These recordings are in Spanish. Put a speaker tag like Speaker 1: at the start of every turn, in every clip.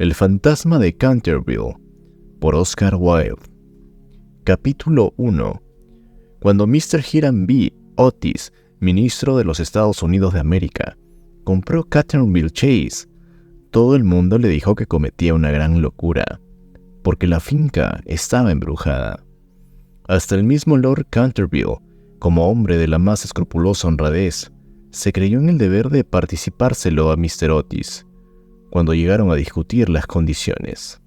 Speaker 1: El fantasma de Canterville, por Oscar Wilde. Capítulo 1. Cuando Mr. Hiram B. Otis, ministro de los Estados Unidos de América, compró Canterville Chase, todo el mundo le dijo que cometía una gran locura, porque la finca estaba embrujada. Hasta el mismo Lord Canterville, como hombre de la más escrupulosa honradez, se creyó en el deber de participárselo a Mr. Otis, cuando llegaron a discutir las condiciones.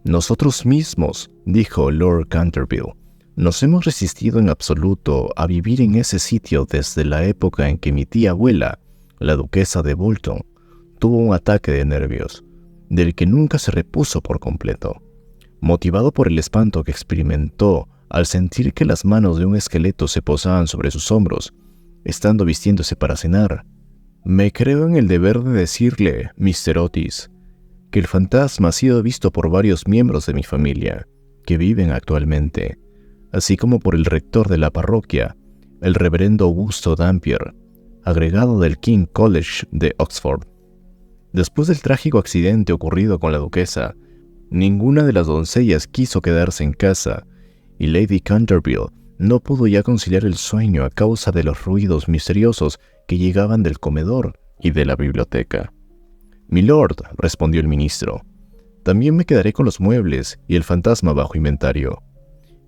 Speaker 1: «Nosotros mismos», dijo Lord Canterville, «nos hemos resistido en absoluto a vivir en ese sitio desde la época en que mi tía abuela, la duquesa de Bolton, tuvo un ataque de nervios, del que nunca se repuso por completo, motivado por el espanto que experimentó al sentir que las manos de un esqueleto se posaban sobre sus hombros, estando vistiéndose para cenar. Me creo en el deber de decirle, Mr. Otis, que el fantasma ha sido visto por varios miembros de mi familia, que viven actualmente, así como por el rector de la parroquia, el reverendo Augusto Dampier, agregado del King's College de Oxford. Después del trágico accidente ocurrido con la duquesa, ninguna de las doncellas quiso quedarse en casa, y Lady Canterville no pudo ya conciliar el sueño a causa de los ruidos misteriosos que llegaban del comedor y de la biblioteca. «Milord», respondió el ministro, «también me quedaré con los muebles y el fantasma bajo inventario.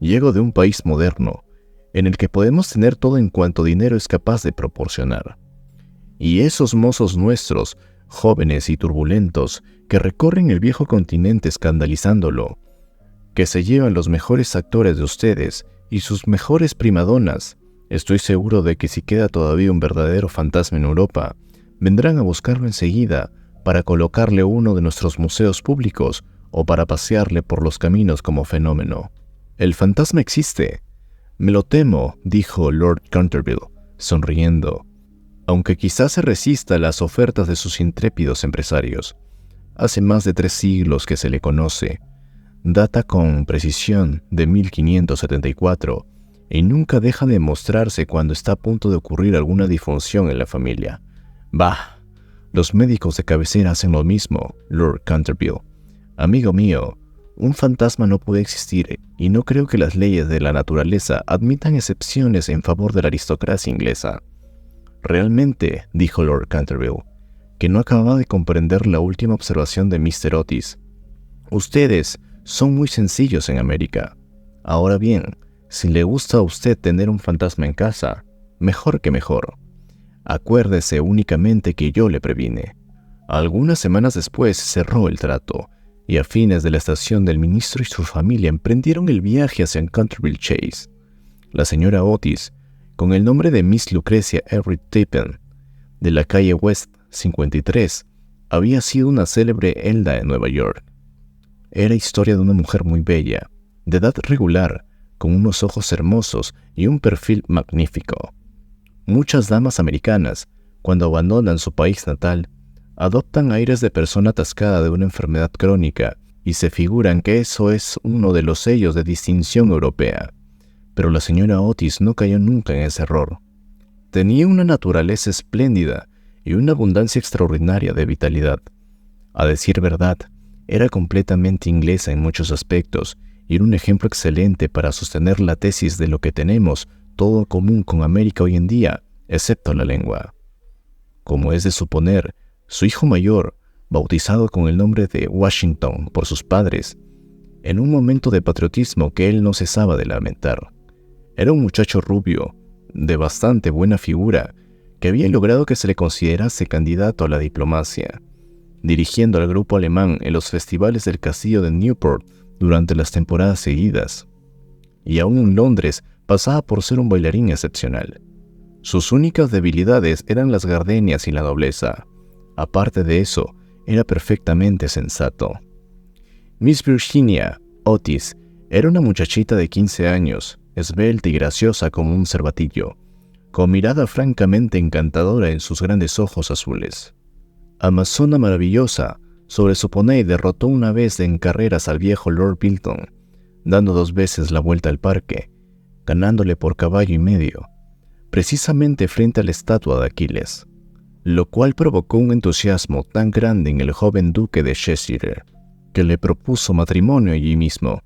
Speaker 1: Llego de un país moderno, en el que podemos tener todo en cuanto dinero es capaz de proporcionar. Y esos mozos nuestros, jóvenes y turbulentos, que recorren el viejo continente escandalizándolo, que se llevan los mejores actores de ustedes y sus mejores primadonas, estoy seguro de que si queda todavía un verdadero fantasma en Europa, vendrán a buscarlo enseguida para colocarle uno de nuestros museos públicos o para pasearle por los caminos como fenómeno. El fantasma existe. Me lo temo», dijo Lord Canterville, sonriendo, «aunque quizás se resista a las ofertas de sus intrépidos empresarios. Hace más de 3 siglos que se le conoce. Data con precisión de 1574 y nunca deja de mostrarse cuando está a punto de ocurrir alguna disfunción en la familia. Bah, los médicos de cabecera hacen lo mismo, Lord Canterville. Amigo mío, un fantasma no puede existir y no creo que las leyes de la naturaleza admitan excepciones en favor de la aristocracia inglesa. Realmente», dijo Lord Canterville, que no acababa de comprender la última observación de Mr. Otis, «ustedes son muy sencillos en América. Ahora bien, si le gusta a usted tener un fantasma en casa, mejor que mejor. Acuérdese únicamente que yo le previne». Algunas semanas después cerró el trato, y a fines de la estación del ministro y su familia emprendieron el viaje hacia Canterville Chase. La señora Otis, con el nombre de Miss Lucrecia Everett Tippin, de la calle West 53, había sido una célebre Elda en Nueva York. Era historia de una mujer muy bella, de edad regular, con unos ojos hermosos y un perfil magnífico. Muchas damas americanas, cuando abandonan su país natal, adoptan aires de persona atascada de una enfermedad crónica y se figuran que eso es uno de los sellos de distinción europea. Pero la señora Otis no cayó nunca en ese error. Tenía una naturaleza espléndida y una abundancia extraordinaria de vitalidad. A decir verdad, era completamente inglesa en muchos aspectos y era un ejemplo excelente para sostener la tesis de lo que tenemos todo común con América hoy en día, excepto la lengua. Como es de suponer, su hijo mayor, bautizado con el nombre de Washington por sus padres, en un momento de patriotismo que él no cesaba de lamentar, era un muchacho rubio, de bastante buena figura, que había logrado que se le considerase candidato a la diplomacia, dirigiendo al grupo alemán en los festivales del castillo de Newport durante las temporadas seguidas, y aún en Londres pasaba por ser un bailarín excepcional. Sus únicas debilidades eran las gardenias y la nobleza. Aparte de eso, era perfectamente sensato. Miss Virginia Otis era una muchachita de 15 años, esbelta y graciosa como un cervatillo, con mirada francamente encantadora en sus grandes ojos azules. Amazona maravillosa, sobre su poney derrotó una vez en carreras al viejo Lord Bilton, dando 2 veces la vuelta al parque, ganándole por caballo y medio, precisamente frente a la estatua de Aquiles. lo cual provocó un entusiasmo tan grande en el joven duque de Cheshire, que le propuso matrimonio allí mismo,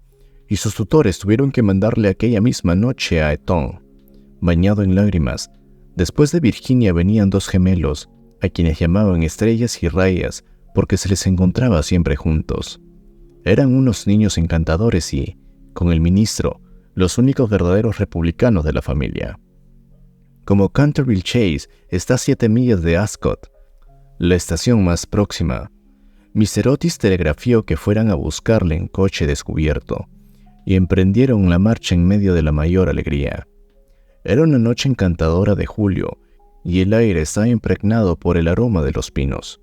Speaker 1: y sus tutores tuvieron que mandarle aquella misma noche a Eton, bañado en lágrimas. Después de Virginia venían 2 gemelos, a quienes llamaban Estrellas y Rayas, porque se les encontraba siempre juntos. Eran unos niños encantadores y, con el ministro, los únicos verdaderos republicanos de la familia. Como Canterville Chase está a 7 millas de Ascot, la estación más próxima, Mr. Otis telegrafió que fueran a buscarle en coche descubierto, y emprendieron la marcha en medio de la mayor alegría. Era una noche encantadora de julio, y el aire estaba impregnado por el aroma de los pinos.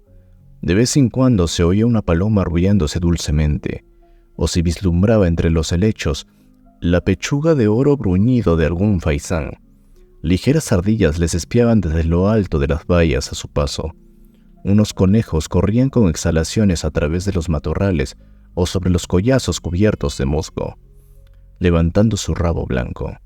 Speaker 1: De vez en cuando se oía una paloma arrullándose dulcemente, o se vislumbraba entre los helechos la pechuga de oro bruñido de algún faisán. Ligeras ardillas les espiaban desde lo alto de las vallas a su paso. Unos conejos corrían con exhalaciones a través de los matorrales o sobre los collazos cubiertos de musgo, levantando su rabo blanco.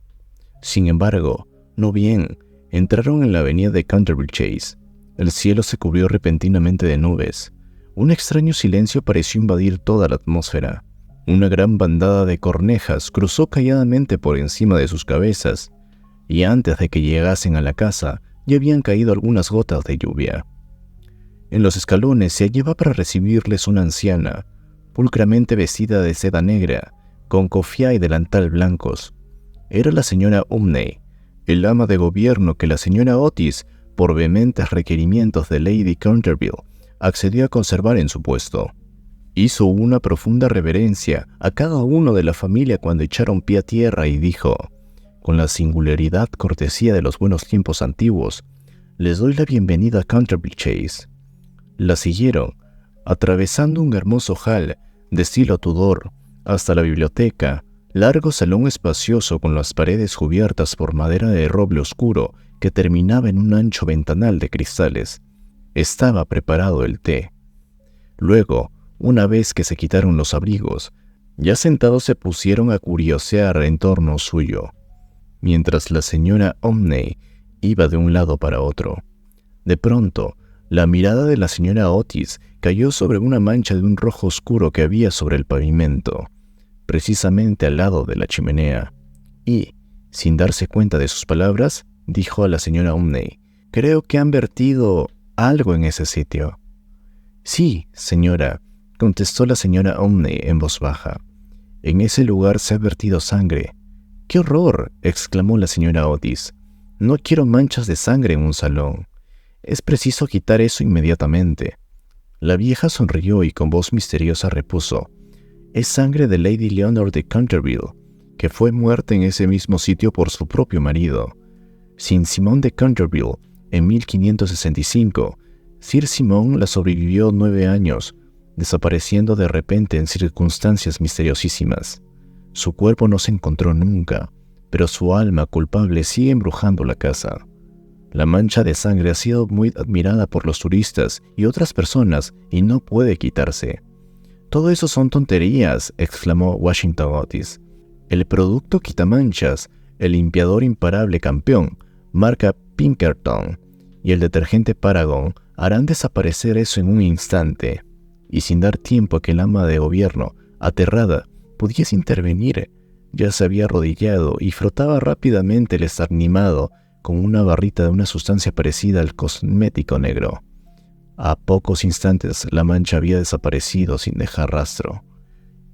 Speaker 1: Sin embargo, no bien entraron en la avenida de Canterville Chase, el cielo se cubrió repentinamente de nubes. Un extraño silencio pareció invadir toda la atmósfera. Una gran bandada de cornejas cruzó calladamente por encima de sus cabezas, y antes de que llegasen a la casa ya habían caído algunas gotas de lluvia. En los escalones se hallaba para recibirles una anciana, pulcramente vestida de seda negra, con cofia y delantal blancos. Era la señora Umney, el ama de gobierno que la señora Otis, por vehementes requerimientos de Lady Canterville, accedió a conservar en su puesto. Hizo una profunda reverencia a cada uno de la familia cuando echaron pie a tierra y dijo, con la singularidad cortesía de los buenos tiempos antiguos, «Les doy la bienvenida a Canterville Chase». La siguieron, atravesando un hermoso hall de estilo Tudor, hasta la biblioteca, largo salón espacioso con las paredes cubiertas por madera de roble oscuro que terminaba en un ancho ventanal de cristales. Estaba preparado el té. Luego, una vez que se quitaron los abrigos, ya sentados se pusieron a curiosear en torno suyo, mientras la señora Umney iba de un lado para otro. De pronto, la mirada de la señora Otis cayó sobre una mancha de un rojo oscuro que había sobre el pavimento, precisamente al lado de la chimenea, y, sin darse cuenta de sus palabras, dijo a la señora Umney, «Creo que han vertido algo en ese sitio». «Sí, señora», contestó la señora Umney en voz baja. «En ese lugar se ha vertido sangre». «¡Qué horror!», exclamó la señora Otis. «No quiero manchas de sangre en un salón. Es preciso quitar eso inmediatamente». La vieja sonrió y con voz misteriosa repuso, «Es sangre de Lady Leonor de Canterville, que fue muerta en ese mismo sitio por su propio marido. Sin Simón de Canterville, en 1565, Sir Simón la sobrevivió 9 años, desapareciendo de repente en circunstancias misteriosísimas. Su cuerpo no se encontró nunca, pero su alma culpable sigue embrujando la casa. La mancha de sangre ha sido muy admirada por los turistas y otras personas y no puede quitarse». «Todo eso son tonterías», exclamó Washington Otis. «El producto quitamanchas, el limpiador imparable campeón, marca Pinkerton, y el detergente Paragon harán desaparecer eso en un instante». Y sin dar tiempo a que el ama de gobierno, aterrada, pudiese intervenir, ya se había arrodillado y frotaba rápidamente el estarnimado con una barrita de una sustancia parecida al cosmético negro. A pocos instantes la mancha había desaparecido sin dejar rastro.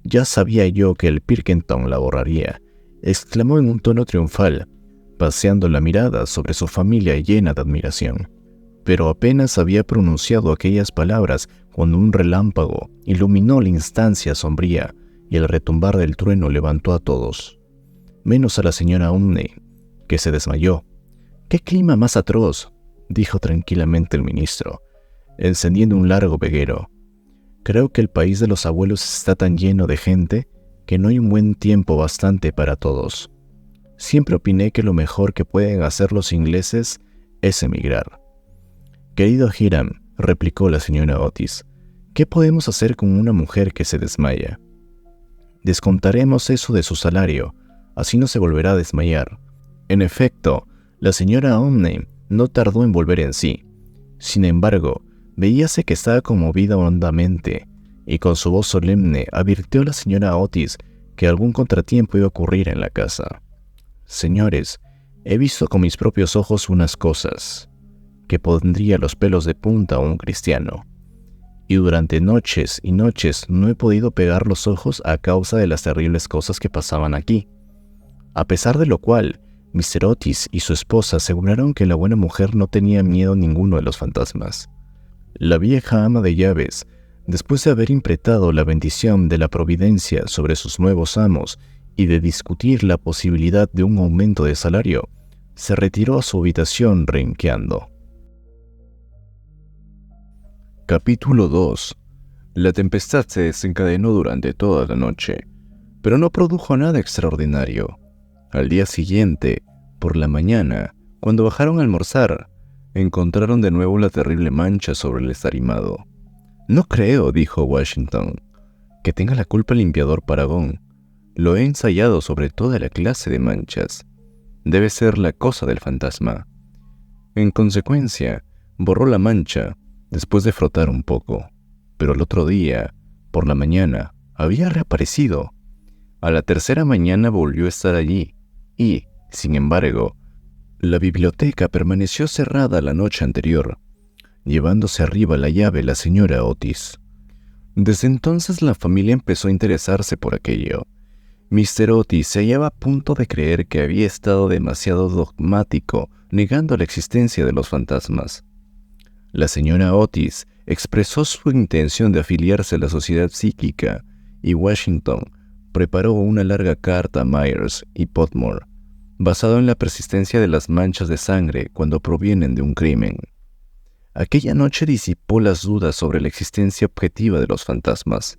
Speaker 1: «Ya sabía yo que el Pilkington la borraría», exclamó en un tono triunfal, paseando la mirada sobre su familia llena de admiración. Pero apenas había pronunciado aquellas palabras cuando un relámpago iluminó la instancia sombría y el retumbar del trueno levantó a todos, menos a la señora Umney, que se desmayó. «¡Qué clima más atroz!», dijo tranquilamente el ministro, encendiendo un largo veguero. «Creo que el país de los abuelos está tan lleno de gente que no hay un buen tiempo bastante para todos. Siempre opiné que lo mejor que pueden hacer los ingleses es emigrar». «Querido Hiram», replicó la señora Otis, «¿qué podemos hacer con una mujer que se desmaya? Descontaremos eso de su salario, así no se volverá a desmayar». En efecto, la señora Umney no tardó en volver en sí. Sin embargo, veíase que estaba conmovida hondamente, y con su voz solemne advirtió a la señora Otis que algún contratiempo iba a ocurrir en la casa. «Señores, he visto con mis propios ojos unas cosas que pondría los pelos de punta a un cristiano, y durante noches y noches no he podido pegar los ojos a causa de las terribles cosas que pasaban aquí. A pesar de lo cual, Mr. Otis y su esposa aseguraron que la buena mujer no tenía miedo ninguno de los fantasmas. La vieja ama de llaves, después de haber impretado la bendición de la providencia sobre sus nuevos amos y de discutir la posibilidad de un aumento de salario, se retiró a su habitación renqueando. Capítulo 2. La tempestad se desencadenó durante toda la noche, pero no produjo nada extraordinario. Al día siguiente, por la mañana, cuando bajaron a almorzar, encontraron de nuevo la terrible mancha sobre el estarimado. «No creo», dijo Washington, «que tenga la culpa el limpiador Paragón. Lo he ensayado sobre toda la clase de manchas. Debe ser la cosa del fantasma». En consecuencia, borró la mancha después de frotar un poco, pero el otro día, por la mañana, había reaparecido. A la tercera mañana volvió a estar allí y, sin embargo, la biblioteca permaneció cerrada la noche anterior, llevándose arriba la llave la señora Otis. Desde entonces la familia empezó a interesarse por aquello. Mr. Otis se hallaba a punto de creer que había estado demasiado dogmático negando la existencia de los fantasmas. La señora Otis expresó su intención de afiliarse a la sociedad psíquica y Washington preparó una larga carta a Myers y Podmore, basado en la persistencia de las manchas de sangre cuando provienen de un crimen. Aquella noche disipó las dudas sobre la existencia objetiva de los fantasmas.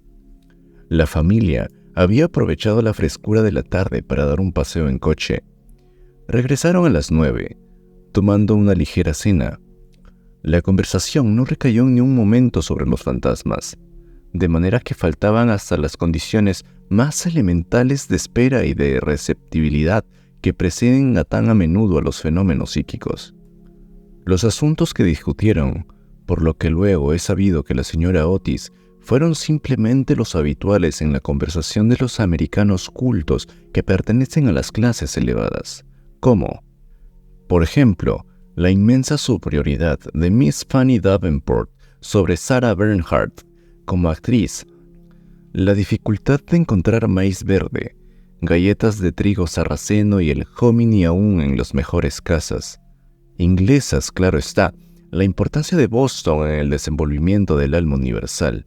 Speaker 1: La familia había aprovechado la frescura de la tarde para dar un paseo en coche. Regresaron a las 9, tomando una ligera cena. La conversación no recayó en ni un momento sobre los fantasmas, de manera que faltaban hasta las condiciones más elementales de espera y de receptibilidad que preceden tan a menudo a los fenómenos psíquicos. Los asuntos que discutieron, por lo que luego he sabido que la señora Otis, fueron simplemente los habituales en la conversación de los americanos cultos que pertenecen a las clases elevadas, como, por ejemplo, la inmensa superioridad de Miss Fanny Davenport sobre Sarah Bernhardt como actriz, la dificultad de encontrar maíz verde, galletas de trigo sarraceno y el hominy aún en las mejores casas. Inglesas, claro está, la importancia de Boston en el desenvolvimiento del alma universal.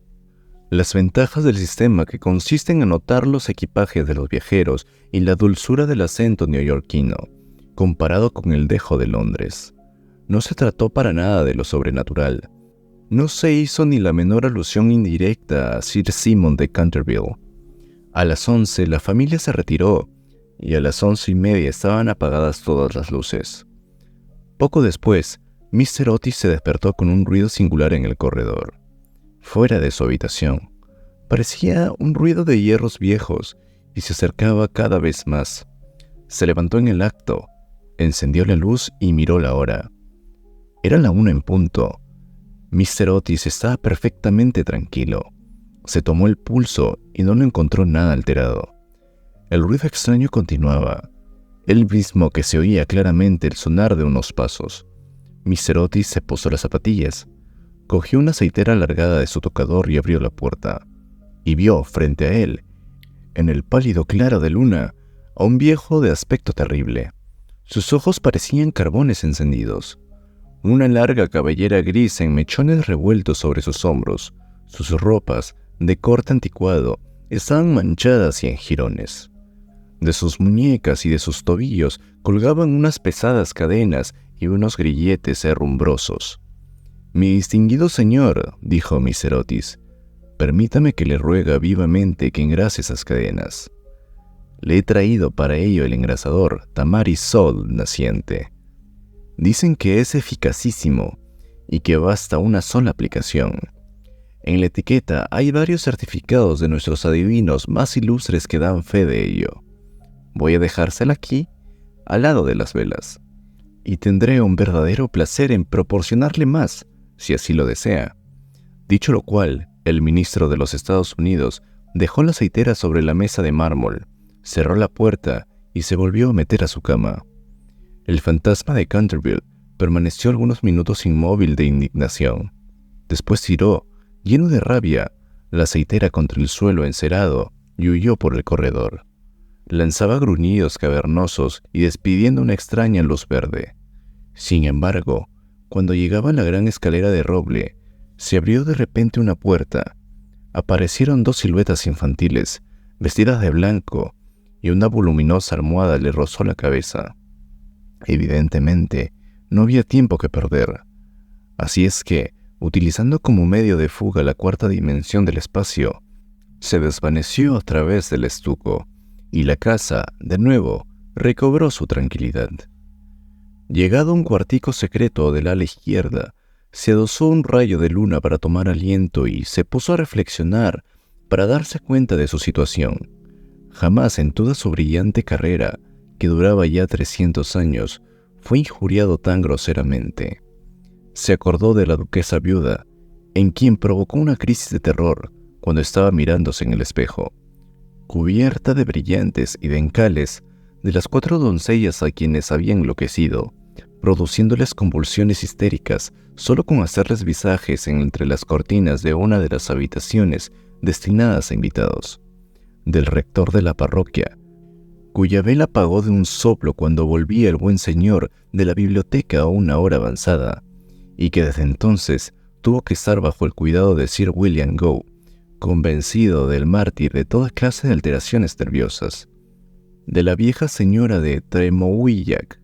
Speaker 1: Las ventajas del sistema que consiste en anotar los equipajes de los viajeros y la dulzura del acento neoyorquino, comparado con el dejo de Londres. No se trató para nada de lo sobrenatural. No se hizo ni la menor alusión indirecta a Sir Simon de Canterville. A las 11 la familia se retiró y a las 11:30 estaban apagadas todas las luces. Poco después, Mr. Otis se despertó con un ruido singular en el corredor, fuera de su habitación. Parecía un ruido de hierros viejos y se acercaba cada vez más. Se levantó en el acto, encendió la luz y miró la hora. Era la 1 en punto. Mr. Otis estaba perfectamente tranquilo. Se tomó el pulso y no lo encontró nada alterado. El ruido extraño continuaba, el mismo que se oía claramente el sonar de unos pasos. Mr. Otis se posó las zapatillas, cogió una aceitera alargada de su tocador y abrió la puerta. Y vio frente a él, en el pálido claro de luna, a un viejo de aspecto terrible. Sus ojos parecían carbones encendidos. Una larga cabellera gris en mechones revueltos sobre sus hombros. Sus ropas, de corte anticuado, estaban manchadas y en jirones. De sus muñecas y de sus tobillos colgaban unas pesadas cadenas y unos grilletes herrumbrosos. «Mi distinguido señor», dijo Mr. Otis, «permítame que le ruega vivamente que engrase esas cadenas. Le he traído para ello el engrasador Tamaris Sol naciente. Dicen que es eficacísimo y que basta una sola aplicación. En la etiqueta hay varios certificados de nuestros adivinos más ilustres que dan fe de ello. Voy a dejársela aquí, al lado de las velas, y tendré un verdadero placer en proporcionarle más, si así lo desea. Dicho lo cual, el ministro de los Estados Unidos dejó la aceitera sobre la mesa de mármol, cerró la puerta y se volvió a meter a su cama. El fantasma de Canterville permaneció algunos minutos inmóvil de indignación. Después tiró, lleno de rabia, la aceitera contra el suelo encerado y huyó por el corredor. Lanzaba gruñidos cavernosos y despidiendo una extraña luz verde. Sin embargo, cuando llegaba a la gran escalera de roble, se abrió de repente una puerta. Aparecieron dos siluetas infantiles, vestidas de blanco, y una voluminosa almohada le rozó la cabeza. Evidentemente, no había tiempo que perder. Así es que, utilizando como medio de fuga la cuarta dimensión del espacio, se desvaneció a través del estuco, y la casa, de nuevo, recobró su tranquilidad. Llegado a un cuartico secreto del ala izquierda, se adosó un rayo de luna para tomar aliento y se puso a reflexionar para darse cuenta de su situación. Jamás en toda su brillante carrera, que duraba ya 300 años, fue injuriado tan groseramente. Se acordó de la duquesa viuda, en quien provocó una crisis de terror cuando estaba mirándose en el espejo. Cubierta de brillantes y de encales, de las 4 doncellas a quienes había enloquecido, produciéndoles convulsiones histéricas solo con hacerles visajes entre las cortinas de una de las habitaciones destinadas a invitados. Del rector de la parroquia, cuya vela apagó de un soplo cuando volvía el buen señor de la biblioteca a una hora avanzada, y que desde entonces tuvo que estar bajo el cuidado de Sir William Gough, convencido del mártir de toda clase de alteraciones nerviosas. De la vieja señora de Tremouillac,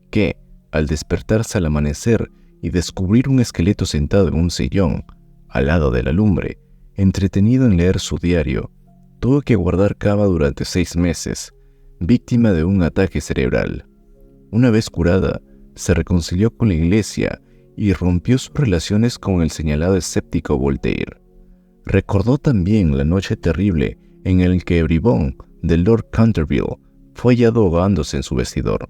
Speaker 1: que, al despertarse al amanecer y descubrir un esqueleto sentado en un sillón, al lado de la lumbre, entretenido en leer su diario, tuvo que guardar cama durante 6 meses, víctima de un ataque cerebral. Una vez curada, se reconcilió con la iglesia y rompió sus relaciones con el señalado escéptico Voltaire. Recordó también la noche terrible en la que el bribón de Lord Canterville fue hallado ahogándose en su vestidor,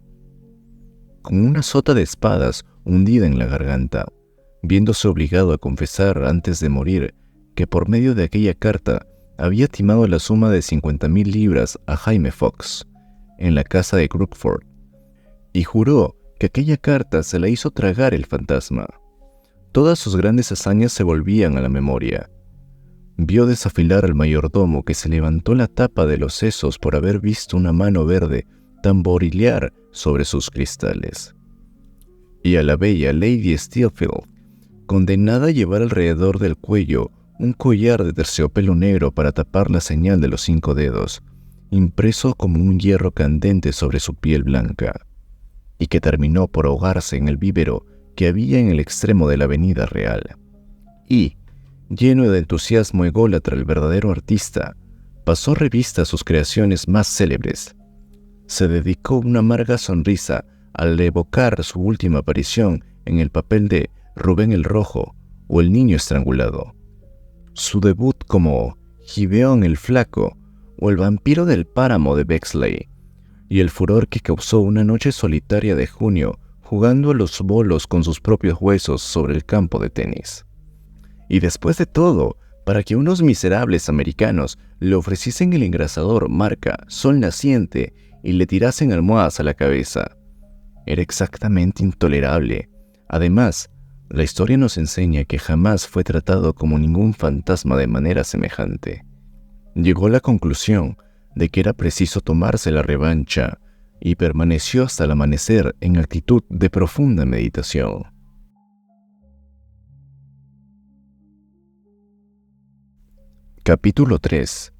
Speaker 1: con una sota de espadas hundida en la garganta, viéndose obligado a confesar antes de morir que por medio de aquella carta había timado la suma de 50,000 libras a Jaime Fox, en la casa de Crookford, y juró que aquella carta se la hizo tragar el fantasma. Todas sus grandes hazañas se volvían a la memoria. Vio desafilar al mayordomo que se levantó la tapa de los sesos por haber visto una mano verde tamborilear sobre sus cristales. Y a la bella Lady Steelfield, condenada a llevar alrededor del cuello un collar de terciopelo negro para tapar la señal de los 5 dedos, impreso como un hierro candente sobre su piel blanca, y que terminó por ahogarse en el vívero que había en el extremo de la avenida Real. Y, lleno de entusiasmo ególatra, el verdadero artista pasó revista a sus creaciones más célebres. Se dedicó una amarga sonrisa al evocar su última aparición en el papel de Rubén el Rojo o El Niño Estrangulado, su debut como Gibeón el Flaco o El Vampiro del Páramo de Bexley, y el furor que causó una noche solitaria de junio jugando a los bolos con sus propios huesos sobre el campo de tenis. Y después de todo, para que unos miserables americanos le ofreciesen el engrasador marca Sol Naciente y le tirasen almohadas a la cabeza. Era exactamente intolerable. Además, la historia nos enseña que jamás fue tratado como ningún fantasma de manera semejante. Llegó a la conclusión de que era preciso tomarse la revancha y permaneció hasta el amanecer en actitud de profunda meditación. Capítulo 3.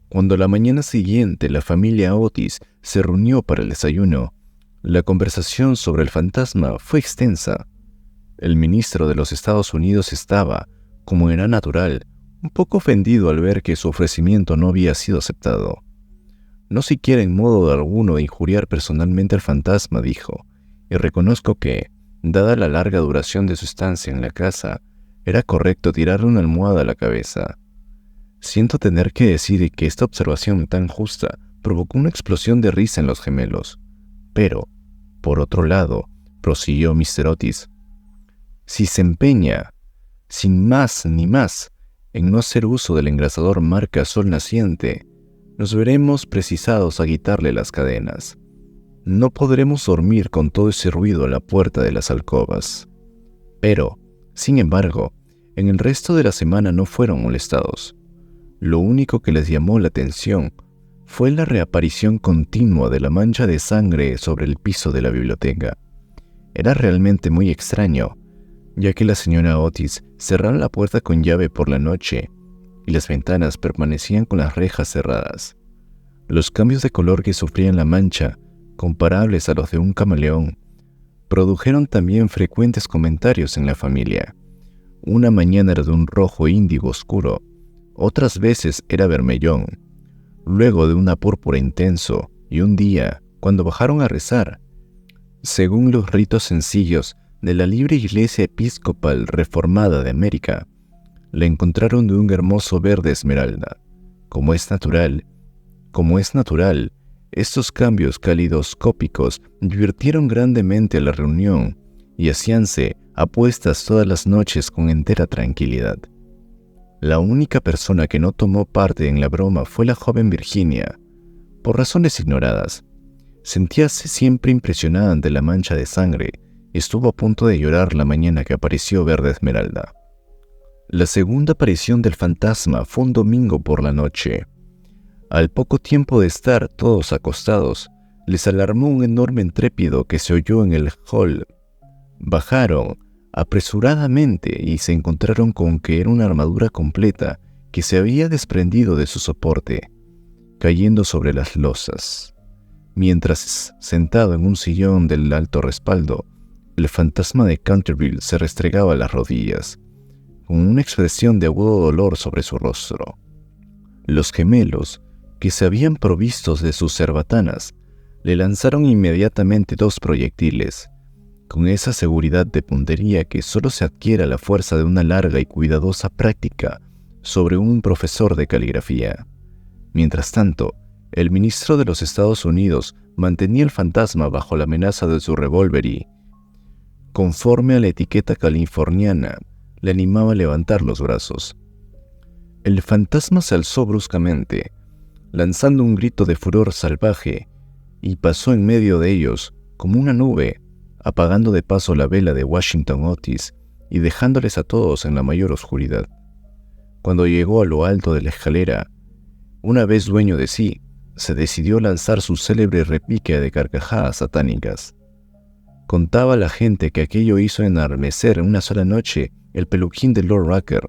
Speaker 1: Cuando la mañana siguiente la familia Otis se reunió para el desayuno, la conversación sobre el fantasma fue extensa. El ministro de los Estados Unidos estaba, como era natural, un poco ofendido al ver que su ofrecimiento no había sido aceptado. No siquiera en modo alguno de injuriar personalmente al fantasma, dijo, y reconozco que, dada la larga duración de su estancia en la casa, era correcto tirarle una almohada a la cabeza. Siento tener que decir que esta observación tan justa provocó una explosión de risa en los gemelos. Pero, por otro lado, prosiguió Mr. Otis, si se empeña, sin más ni más, en no hacer uso del engrasador marca Sol Naciente, nos veremos precisados a quitarle las cadenas. No podremos dormir con todo ese ruido a la puerta de las alcobas. Pero, sin embargo, en el resto de la semana no fueron molestados. Lo único que les llamó la atención fue la reaparición continua de la mancha de sangre sobre el piso de la biblioteca. Era realmente muy extraño, ya que la señora Otis cerraba la puerta con llave por la noche y las ventanas permanecían con las rejas cerradas. Los cambios de color que sufrían la mancha, comparables a los de un camaleón, produjeron también frecuentes comentarios en la familia. Una mañana era de un rojo índigo oscuro, otras veces era vermellón, luego de una púrpura intenso, y un día, cuando bajaron a rezar, según los ritos sencillos de la libre Iglesia Episcopal Reformada de América, la encontraron de un hermoso verde esmeralda. Como es natural, estos cambios calidoscópicos divirtieron grandemente a la reunión y hacíanse apuestas todas las noches con entera tranquilidad. La única persona que no tomó parte en la broma fue la joven Virginia, por razones ignoradas. Sentíase siempre impresionada ante la mancha de sangre y estuvo a punto de llorar la mañana que apareció verde esmeralda. La segunda aparición del fantasma fue un domingo por la noche. Al poco tiempo de estar todos acostados, les alarmó un enorme entrépido que se oyó en el hall. Bajaron apresuradamente y se encontraron con que era una armadura completa que se había desprendido de su soporte, cayendo sobre las losas. Mientras, sentado en un sillón del alto respaldo, el fantasma de Canterville se restregaba las rodillas, con una expresión de agudo dolor sobre su rostro. Los gemelos, que se habían provistos de sus cerbatanas, le lanzaron inmediatamente 2 proyectiles, con esa seguridad de puntería que solo se adquiere a la fuerza de una larga y cuidadosa práctica sobre un profesor de caligrafía. Mientras tanto, el ministro de los Estados Unidos mantenía el fantasma bajo la amenaza de su revólver y, conforme a la etiqueta californiana, le animaba a levantar los brazos. El fantasma se alzó bruscamente, lanzando un grito de furor salvaje, y pasó en medio de ellos como una nube, apagando de paso la vela de Washington Otis y dejándoles a todos en la mayor oscuridad. Cuando llegó a lo alto de la escalera, una vez dueño de sí, se decidió a lanzar su célebre repique de carcajadas satánicas. Contaba la gente que aquello hizo enarmecer en una sola noche el peluquín de Lord Rucker,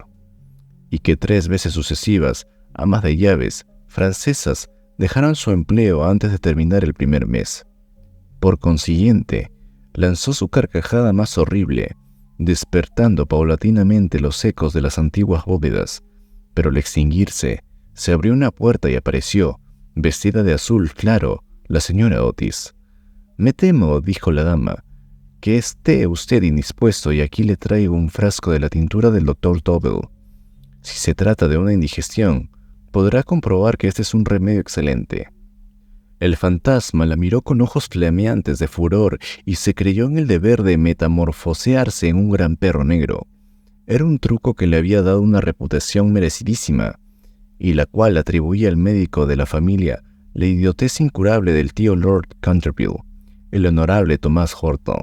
Speaker 1: y que 3 veces sucesivas, amas de llaves francesas dejaron su empleo antes de terminar el primer mes. Por consiguiente, lanzó su carcajada más horrible, despertando paulatinamente los ecos de las antiguas bóvedas, pero al extinguirse, se abrió una puerta y apareció, vestida de azul claro, la señora Otis. «Me temo», dijo la dama, «que esté usted indispuesto y aquí le traigo un frasco de la tintura del Dr. Dobell. Si se trata de una indigestión, podrá comprobar que este es un remedio excelente». El fantasma la miró con ojos flameantes de furor y se creyó en el deber de metamorfosearse en un gran perro negro. Era un truco que le había dado una reputación merecidísima, y la cual atribuía al médico de la familia la idiotez incurable del tío Lord Canterville, el honorable Thomas Horton.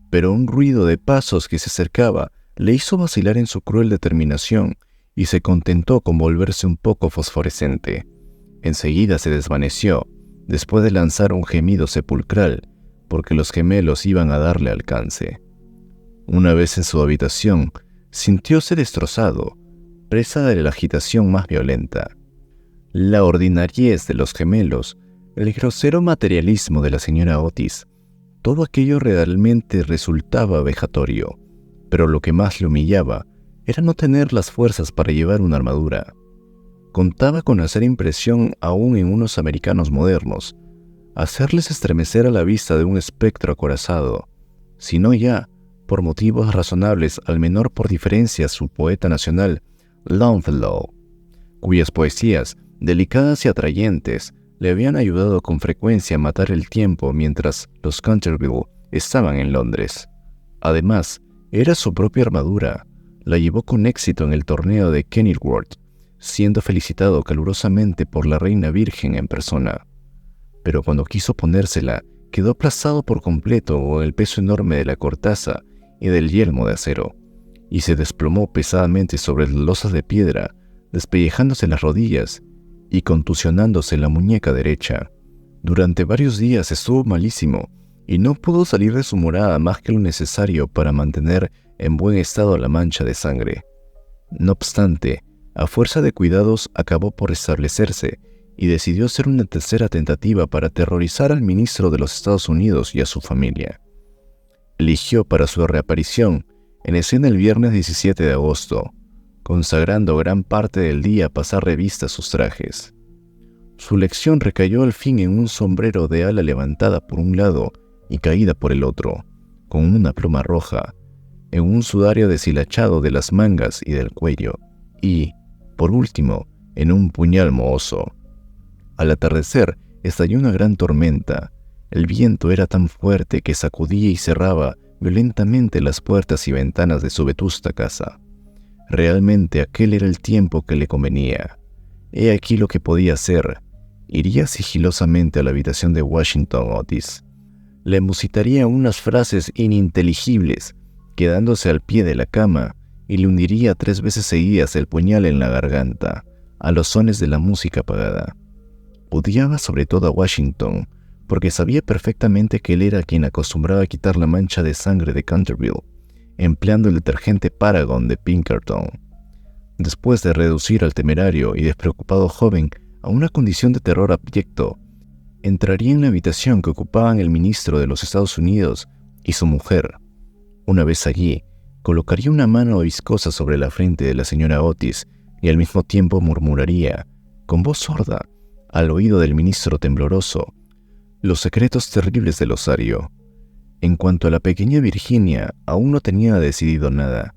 Speaker 1: Pero un ruido de pasos que se acercaba le hizo vacilar en su cruel determinación y se contentó con volverse un poco fosforescente. Enseguida se desvaneció, después de lanzar un gemido sepulcral, porque los gemelos iban a darle alcance. Una vez en su habitación, sintióse destrozado, presa de la agitación más violenta. La ordinariez de los gemelos, el grosero materialismo de la señora Otis, todo aquello realmente resultaba vejatorio, pero lo que más le humillaba era no tener las fuerzas para llevar una armadura. Contaba con hacer impresión aún en unos americanos modernos, hacerles estremecer a la vista de un espectro acorazado, sino ya, por motivos razonables, al menor por diferencia su poeta nacional, Longfellow, cuyas poesías, delicadas y atrayentes, le habían ayudado con frecuencia a matar el tiempo mientras los Canterville estaban en Londres. Además, era su propia armadura, la llevó con éxito en el torneo de Kenilworth, siendo felicitado calurosamente por la reina virgen en persona. Pero cuando quiso ponérsela, quedó aplastado por completo con el peso enorme de la coraza y del yelmo de acero, y se desplomó pesadamente sobre las losas de piedra, despellejándose las rodillas y contusionándose la muñeca derecha. Durante varios días estuvo malísimo y no pudo salir de su morada más que lo necesario para mantener en buen estado la mancha de sangre. No obstante, a fuerza de cuidados acabó por restablecerse y decidió hacer una tercera tentativa para aterrorizar al ministro de los Estados Unidos y a su familia. Eligió para su reaparición en escena el viernes 17 de agosto, consagrando gran parte del día a pasar revista a sus trajes. Su lección recayó al fin en un sombrero de ala levantada por un lado y caída por el otro, con una pluma roja, en un sudario deshilachado de las mangas y del cuello, y, por último, en un puñal mohoso. Al atardecer estalló una gran tormenta. El viento era tan fuerte que sacudía y cerraba violentamente las puertas y ventanas de su vetusta casa. Realmente aquel era el tiempo que le convenía. He aquí lo que podía hacer. Iría sigilosamente a la habitación de Washington Otis. Le musitaría unas frases ininteligibles, quedándose al pie de la cama, y le hundiría 3 veces seguidas el puñal en la garganta, a los sones de la música apagada. Odiaba sobre todo a Washington, porque sabía perfectamente que él era quien acostumbraba a quitar la mancha de sangre de Canterville, empleando el detergente Paragon de Pinkerton. Después de reducir al temerario y despreocupado joven a una condición de terror abyecto, entraría en la habitación que ocupaban el ministro de los Estados Unidos y su mujer. Una vez allí, colocaría una mano viscosa sobre la frente de la señora Otis y al mismo tiempo murmuraría, con voz sorda, al oído del ministro tembloroso, los secretos terribles del osario. En cuanto a la pequeña Virginia, aún no tenía decidido nada.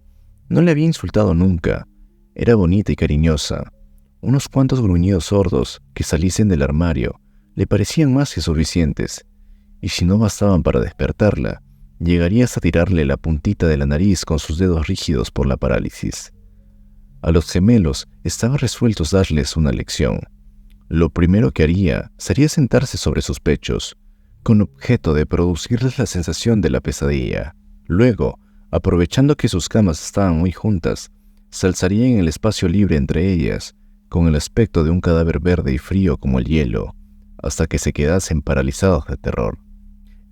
Speaker 1: No le había insultado nunca. Era bonita y cariñosa. Unos cuantos gruñidos sordos que saliesen del armario le parecían más que suficientes, y si no bastaban para despertarla, llegaría hasta tirarle la puntita de la nariz con sus dedos rígidos por la parálisis. A los gemelos estaba resueltos darles una lección. Lo primero que haría sería sentarse sobre sus pechos, con objeto de producirles la sensación de la pesadilla. Luego, aprovechando que sus camas estaban muy juntas, se alzaría en el espacio libre entre ellas, con el aspecto de un cadáver verde y frío como el hielo, hasta que se quedasen paralizados de terror.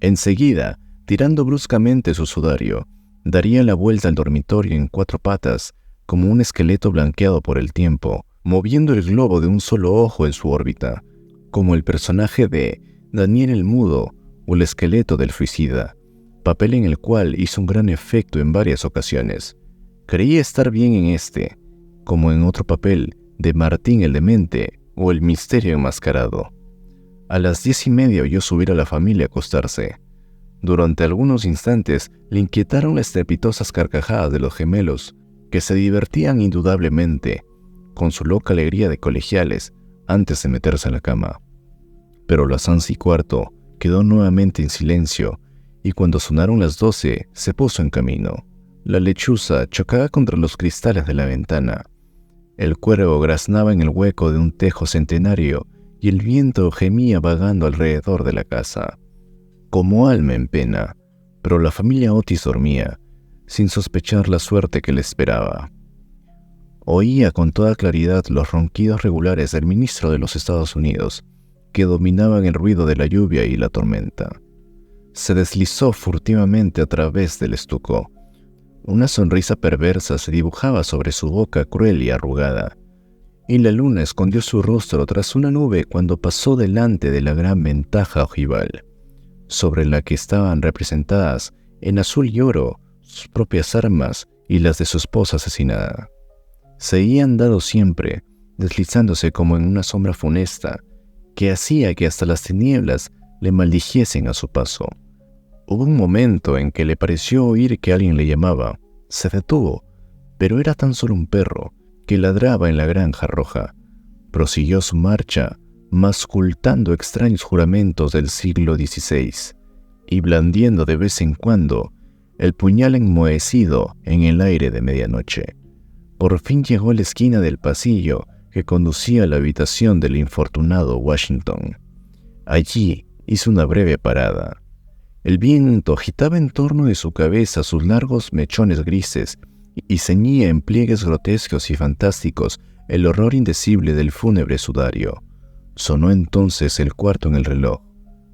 Speaker 1: Enseguida, tirando bruscamente su sudario, daría la vuelta al dormitorio en 4 patas, como un esqueleto blanqueado por el tiempo, moviendo el globo de un solo ojo en su órbita, como el personaje de Daniel el Mudo o el esqueleto del suicida, papel en el cual hizo un gran efecto en varias ocasiones. Creía estar bien en este, como en otro papel de Martín el Demente o el Misterio Enmascarado. A las 10:30 oyó subir a la familia a acostarse. Durante algunos instantes le inquietaron las estrepitosas carcajadas de los gemelos, que se divertían indudablemente, con su loca alegría de colegiales, antes de meterse en la cama. Pero las 11:15 quedó nuevamente en silencio, y cuando sonaron las 12 se puso en camino. La lechuza chocaba contra los cristales de la ventana. El cuervo graznaba en el hueco de un tejo centenario y el viento gemía vagando alrededor de la casa, como alma en pena, pero la familia Otis dormía, sin sospechar la suerte que le esperaba. Oía con toda claridad los ronquidos regulares del ministro de los Estados Unidos, que dominaban el ruido de la lluvia y la tormenta. Se deslizó furtivamente a través del estuco. Una sonrisa perversa se dibujaba sobre su boca cruel y arrugada, y la luna escondió su rostro tras una nube cuando pasó delante de la gran ventaja ojival, sobre la que estaban representadas en azul y oro sus propias armas y las de su esposa asesinada. Seguía andando siempre, deslizándose como en una sombra funesta, que hacía que hasta las tinieblas le maldijesen a su paso. Hubo un momento en que le pareció oír que alguien le llamaba. Se detuvo, pero era tan solo un perro que ladraba en la granja roja. Prosiguió su marcha, mascultando extraños juramentos del siglo XVI, y blandiendo de vez en cuando el puñal enmohecido en el aire de medianoche. Por fin llegó a la esquina del pasillo que conducía a la habitación del infortunado Washington. Allí hizo una breve parada. El viento agitaba en torno de su cabeza sus largos mechones grises y ceñía en pliegues grotescos y fantásticos el horror indecible del fúnebre sudario. Sonó entonces el cuarto en el reloj.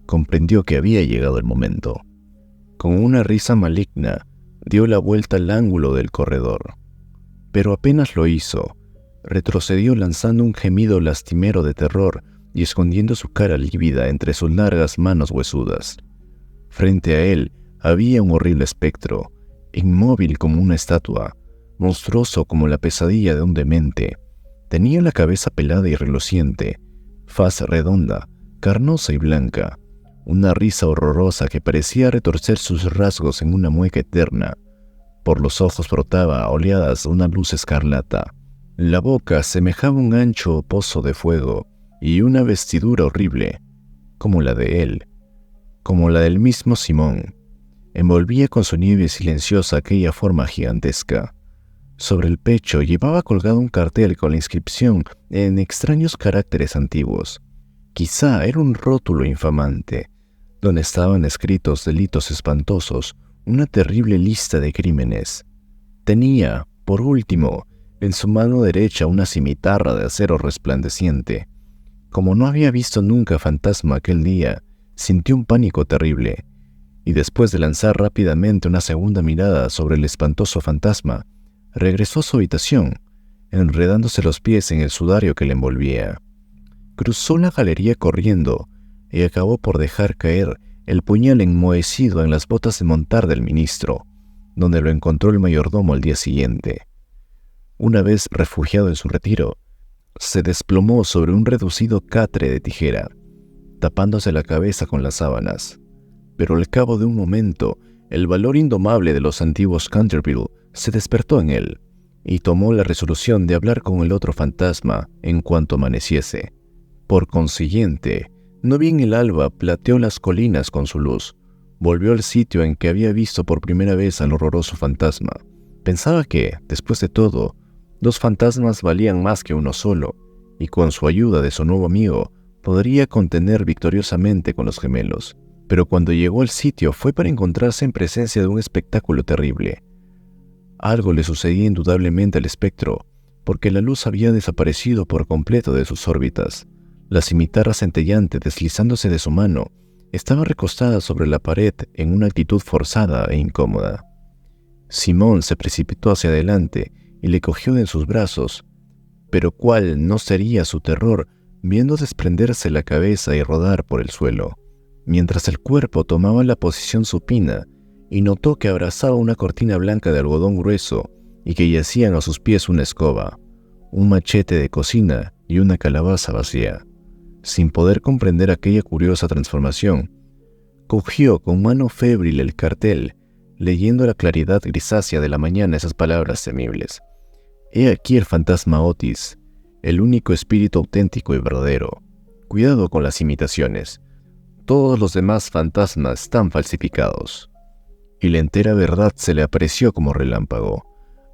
Speaker 1: Comprendió que había llegado el momento. Con una risa maligna, dio la vuelta al ángulo del corredor. Pero apenas lo hizo, retrocedió lanzando un gemido lastimero de terror y escondiendo su cara lívida entre sus largas manos huesudas. Frente a él había un horrible espectro, inmóvil como una estatua, monstruoso como la pesadilla de un demente. Tenía la cabeza pelada y reluciente, faz redonda, carnosa y blanca, una risa horrorosa que parecía retorcer sus rasgos en una mueca eterna. Por los ojos brotaba oleadas de una luz escarlata. La boca semejaba un ancho pozo de fuego y una vestidura horrible, como la de él, como la del mismo Simón, envolvía con su nieve silenciosa aquella forma gigantesca. Sobre el pecho llevaba colgado un cartel con la inscripción en extraños caracteres antiguos. Quizá era un rótulo infamante, donde estaban escritos delitos espantosos, una terrible lista de crímenes. Tenía, por último, en su mano derecha una cimitarra de acero resplandeciente. Como no había visto nunca fantasma aquel día, sintió un pánico terrible, y después de lanzar rápidamente una segunda mirada sobre el espantoso fantasma, regresó a su habitación, enredándose los pies en el sudario que le envolvía. Cruzó la galería corriendo y acabó por dejar caer el puñal enmohecido en las botas de montar del ministro, donde lo encontró el mayordomo al día siguiente. Una vez refugiado en su retiro, se desplomó sobre un reducido catre de tijera, tapándose la cabeza con las sábanas. Pero al cabo de un momento, el valor indomable de los antiguos Canterville se despertó en él, y tomó la resolución de hablar con el otro fantasma en cuanto amaneciese. Por consiguiente, no bien el alba plateó las colinas con su luz, volvió al sitio en que había visto por primera vez al horroroso fantasma. Pensaba que, después de todo, 2 fantasmas valían más que uno solo, y con su ayuda de su nuevo amigo, podría contender victoriosamente con los gemelos. Pero cuando llegó al sitio fue para encontrarse en presencia de un espectáculo terrible. Algo le sucedía indudablemente al espectro, porque la luz había desaparecido por completo de sus órbitas. La cimitarra centellante, deslizándose de su mano, estaba recostada sobre la pared en una actitud forzada e incómoda. Simón se precipitó hacia adelante y le cogió en sus brazos, pero cuál no sería su terror viendo desprenderse la cabeza y rodar por el suelo, mientras el cuerpo tomaba la posición supina, y notó que abrazaba una cortina blanca de algodón grueso y que yacían a sus pies una escoba, un machete de cocina y una calabaza vacía. Sin poder comprender aquella curiosa transformación, cogió con mano febril el cartel, leyendo a la claridad grisácea de la mañana esas palabras temibles. «He aquí el fantasma Otis, el único espíritu auténtico y verdadero. Cuidado con las imitaciones. Todos los demás fantasmas están falsificados». Y la entera verdad se le apareció como relámpago.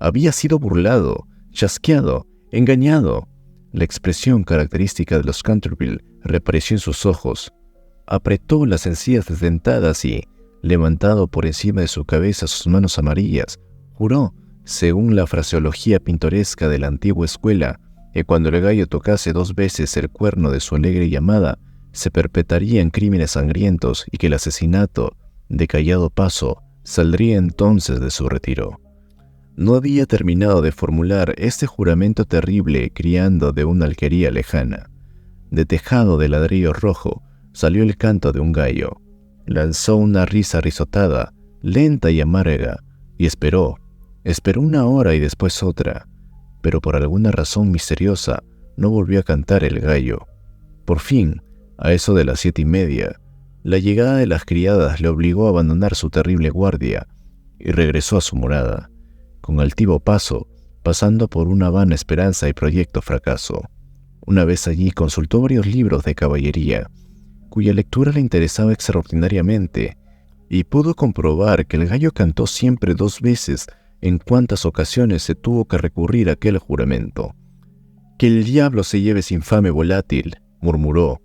Speaker 1: Había sido burlado, chasqueado, engañado. La expresión característica de los Canterville reapareció en sus ojos. Apretó las encías desdentadas y, levantado por encima de su cabeza sus manos amarillas, juró, según la fraseología pintoresca de la antigua escuela, que cuando el gallo tocase 2 veces el cuerno de su alegre llamada, se perpetrarían crímenes sangrientos y que el asesinato, de callado paso, saldría entonces de su retiro. No había terminado de formular este juramento terrible criando de una alquería lejana. De tejado de ladrillo rojo salió el canto de un gallo. Lanzó una risa risotada, lenta y amarga, y esperó 1 hora y después otra, pero por alguna razón misteriosa no volvió a cantar el gallo. Por fin, a eso de las 7:30, la llegada de las criadas le obligó a abandonar su terrible guardia y regresó a su morada, con altivo paso, pasando por una vana esperanza y proyecto fracaso. Una vez allí consultó varios libros de caballería, cuya lectura le interesaba extraordinariamente, y pudo comprobar que el gallo cantó siempre 2 veces en cuantas ocasiones se tuvo que recurrir a aquel juramento. «Que el diablo se lleve ese infame volátil», murmuró.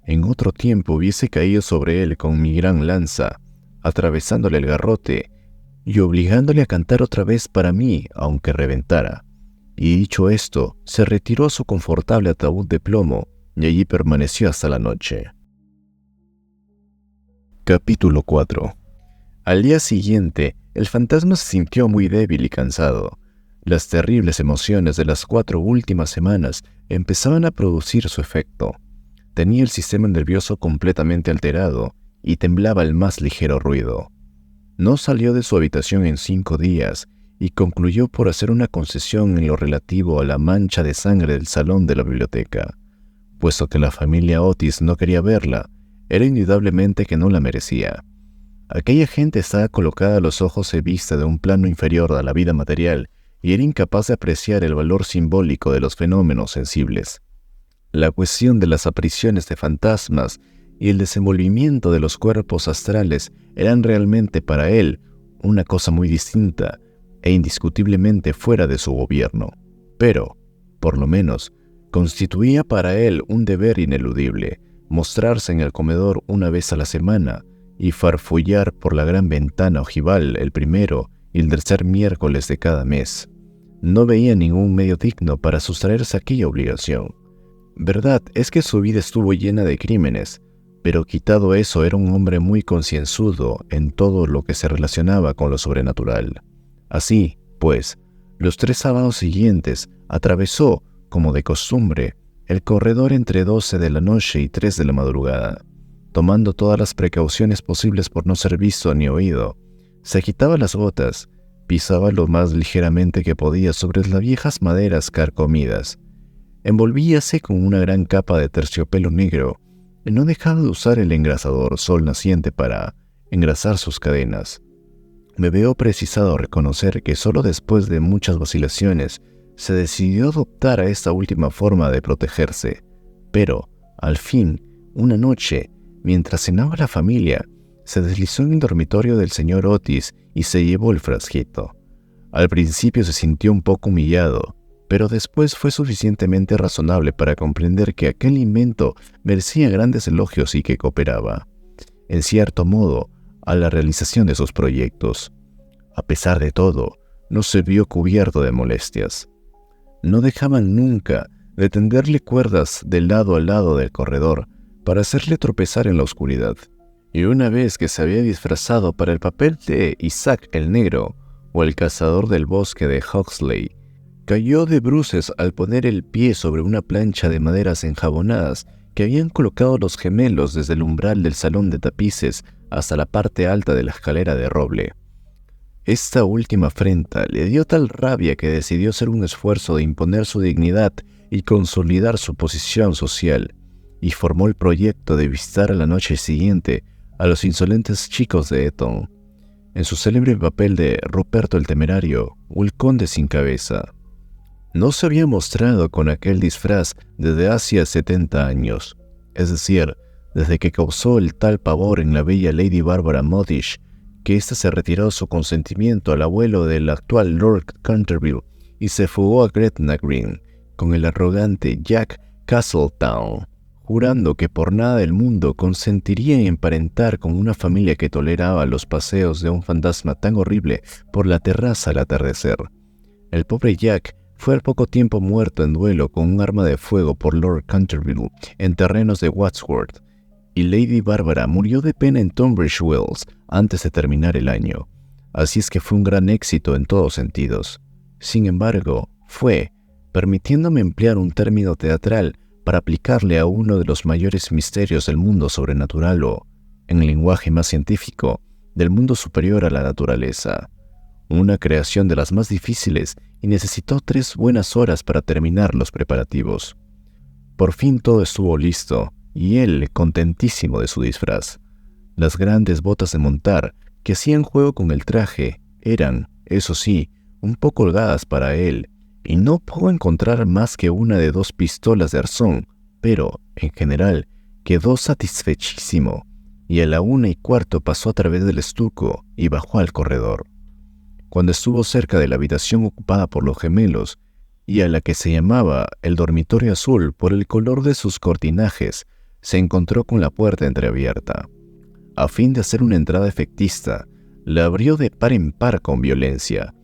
Speaker 1: «En otro tiempo hubiese caído sobre él con mi gran lanza, atravesándole el garrote y obligándole a cantar otra vez para mí, aunque reventara». Y dicho esto, se retiró a su confortable ataúd de plomo y allí permaneció hasta la noche. Capítulo 4. Al día siguiente, el fantasma se sintió muy débil y cansado. Las terribles emociones de las 4 últimas semanas empezaban a producir su efecto. Tenía el sistema nervioso completamente alterado y temblaba al más ligero ruido. No salió de su habitación en 5 días y concluyó por hacer una concesión en lo relativo a la mancha de sangre del salón de la biblioteca. Puesto que la familia Otis no quería verla, era indudablemente que no la merecía. Aquella gente estaba colocada a los ojos en vista de un plano inferior a la vida material y era incapaz de apreciar el valor simbólico de los fenómenos sensibles. La cuestión de las apariciones de fantasmas y el desenvolvimiento de los cuerpos astrales eran realmente para él una cosa muy distinta e indiscutiblemente fuera de su gobierno, pero, por lo menos, constituía para él un deber ineludible mostrarse en el comedor una vez a la semana y farfullar por la gran ventana ojival el primero y el tercer miércoles de cada mes. No veía ningún medio digno para sustraerse a aquella obligación. Verdad es que su vida estuvo llena de crímenes, pero quitado eso era un hombre muy concienzudo en todo lo que se relacionaba con lo sobrenatural. Así, pues, los 3 sábados siguientes atravesó, como de costumbre, el corredor entre 12 de la noche y 3 de la madrugada, tomando todas las precauciones posibles por no ser visto ni oído. Se quitaba las botas, pisaba lo más ligeramente que podía sobre las viejas maderas carcomidas, envolvíase con una gran capa de terciopelo negro y no dejaba de usar el engrasador sol naciente para engrasar sus cadenas. Me veo precisado a reconocer que solo después de muchas vacilaciones se decidió adoptar a esta última forma de protegerse, pero, al fin, una noche, mientras cenaba la familia, se deslizó en el dormitorio del señor Otis y se llevó el frasquito. Al principio se sintió un poco humillado, pero después fue suficientemente razonable para comprender que aquel invento merecía grandes elogios y que cooperaba, en cierto modo, a la realización de sus proyectos. A pesar de todo, no se vio cubierto de molestias. No dejaban nunca de tenderle cuerdas de lado a lado del corredor para hacerle tropezar en la oscuridad. Y una vez que se había disfrazado para el papel de Isaac el Negro o el cazador del bosque de Huxley, cayó de bruces al poner el pie sobre una plancha de maderas enjabonadas que habían colocado los gemelos desde el umbral del salón de tapices hasta la parte alta de la escalera de roble. Esta última afrenta le dio tal rabia que decidió hacer un esfuerzo de imponer su dignidad y consolidar su posición social, y formó el proyecto de visitar a la noche siguiente a los insolentes chicos de Eton, en su célebre papel de Ruperto el Temerario o el Conde sin Cabeza. No se había mostrado con aquel disfraz desde hacía 70 años, es decir, desde que causó el tal pavor en la bella Lady Barbara Modish, que ésta se retiró su consentimiento al abuelo del actual Lord Canterville y se fugó a Gretna Green con el arrogante Jack Castletown, jurando que por nada del mundo consentiría en emparentar con una familia que toleraba los paseos de un fantasma tan horrible por la terraza al atardecer. El pobre Jack fue al poco tiempo muerto en duelo con un arma de fuego por Lord Canterville en terrenos de Wadsworth, y Lady Barbara murió de pena en Tunbridge Wells antes de terminar el año. Así es que fue un gran éxito en todos sentidos. Sin embargo, fue, permitiéndome emplear un término teatral para aplicarle a uno de los mayores misterios del mundo sobrenatural o, en el lenguaje más científico, del mundo superior a la naturaleza. Una creación de las más difíciles y necesitó 3 buenas horas para terminar los preparativos. Por fin todo estuvo listo, y él contentísimo de su disfraz. Las grandes botas de montar que hacían juego con el traje eran, eso sí, un poco holgadas para él, y no pudo encontrar más que una de 2 pistolas de arzón, pero, en general, quedó satisfechísimo, y a la 1:15 pasó a través del estuco y bajó al corredor. Cuando estuvo cerca de la habitación ocupada por los gemelos y a la que se llamaba el dormitorio azul por el color de sus cortinajes, se encontró con la puerta entreabierta. A fin de hacer una entrada efectista, la abrió de par en par con violencia,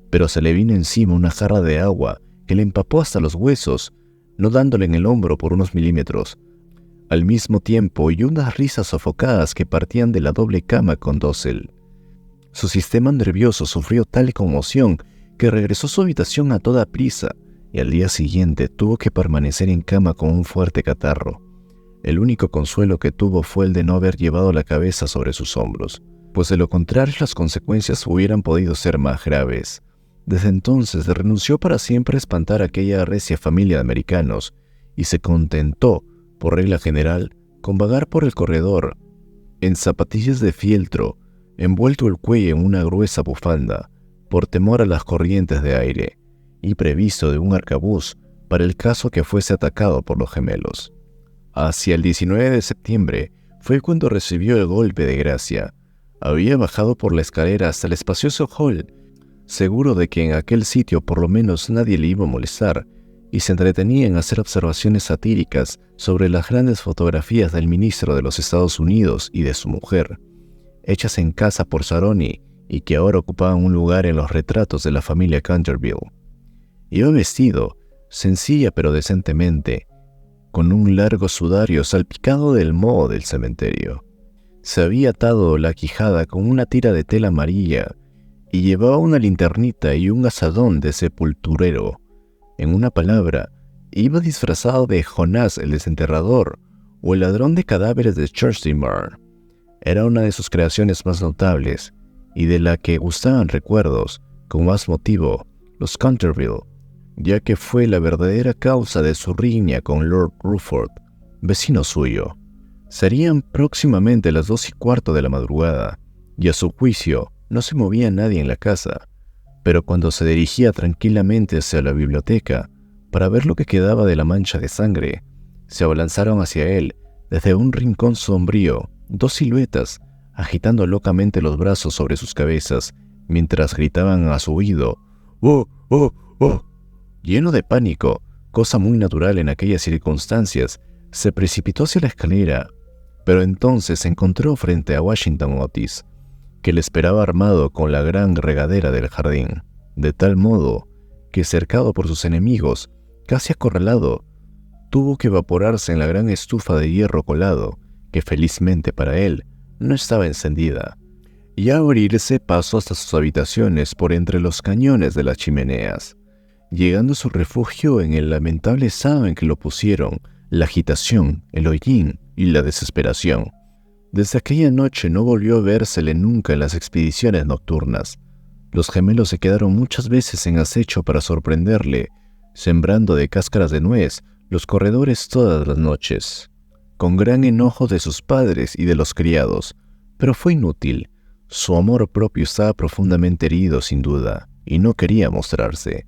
Speaker 1: pero se le vino encima una jarra de agua que le empapó hasta los huesos, no dándole en el hombro por unos milímetros. Al mismo tiempo oyó unas risas sofocadas que partían de la doble cama con dosel. Su sistema nervioso sufrió tal conmoción que regresó a su habitación a toda prisa y al día siguiente tuvo que permanecer en cama con un fuerte catarro. El único consuelo que tuvo fue el de no haber llevado la cabeza sobre sus hombros, pues de lo contrario las consecuencias hubieran podido ser más graves. Desde entonces renunció para siempre a espantar a aquella recia familia de americanos y se contentó, por regla general, con vagar por el corredor, en zapatillas de fieltro, envuelto el cuello en una gruesa bufanda, por temor a las corrientes de aire, y previsto de un arcabuz para el caso que fuese atacado por los gemelos. Hacia el 19 de septiembre fue cuando recibió el golpe de gracia. Había bajado por la escalera hasta el espacioso hall, seguro de que en aquel sitio por lo menos nadie le iba a molestar, y se entretenía en hacer observaciones satíricas sobre las grandes fotografías del ministro de los Estados Unidos y de su mujer, hechas en casa por Saroni y que ahora ocupaban un lugar en los retratos de la familia Canterville. Iba vestido, sencilla pero decentemente, con un largo sudario salpicado del moho del cementerio. Se había atado la quijada con una tira de tela amarilla y llevaba una linternita y un azadón de sepulturero. En una palabra, iba disfrazado de Jonás el desenterrador o el ladrón de cadáveres de Chertseymoor. Era una de sus creaciones más notables y de la que gustaban recuerdos, con más motivo, los Canterville, ya que fue la verdadera causa de su riña con Lord Rufford, vecino suyo. Serían próximamente las 2:15 de la madrugada, y a su juicio no se movía nadie en la casa, pero cuando se dirigía tranquilamente hacia la biblioteca para ver lo que quedaba de la mancha de sangre, se abalanzaron hacia él desde un rincón sombrío 2 siluetas agitando locamente los brazos sobre sus cabezas mientras gritaban a su oído «¡Oh, oh, oh!». Lleno de pánico, cosa muy natural en aquellas circunstancias, se precipitó hacia la escalera, pero entonces se encontró frente a Washington Otis, que le esperaba armado con la gran regadera del jardín, de tal modo que, cercado por sus enemigos, casi acorralado, tuvo que evaporarse en la gran estufa de hierro colado, que felizmente para él no estaba encendida, y abrirse paso hasta sus habitaciones por entre los cañones de las chimeneas. Llegando a su refugio en el lamentable estado en que lo pusieron, la agitación, el hollín y la desesperación. Desde aquella noche no volvió a vérsele nunca en las expediciones nocturnas. Los gemelos se quedaron muchas veces en acecho para sorprenderle, sembrando de cáscaras de nuez los corredores todas las noches, con gran enojo de sus padres y de los criados, pero fue inútil. Su amor propio estaba profundamente herido sin duda, y no quería mostrarse.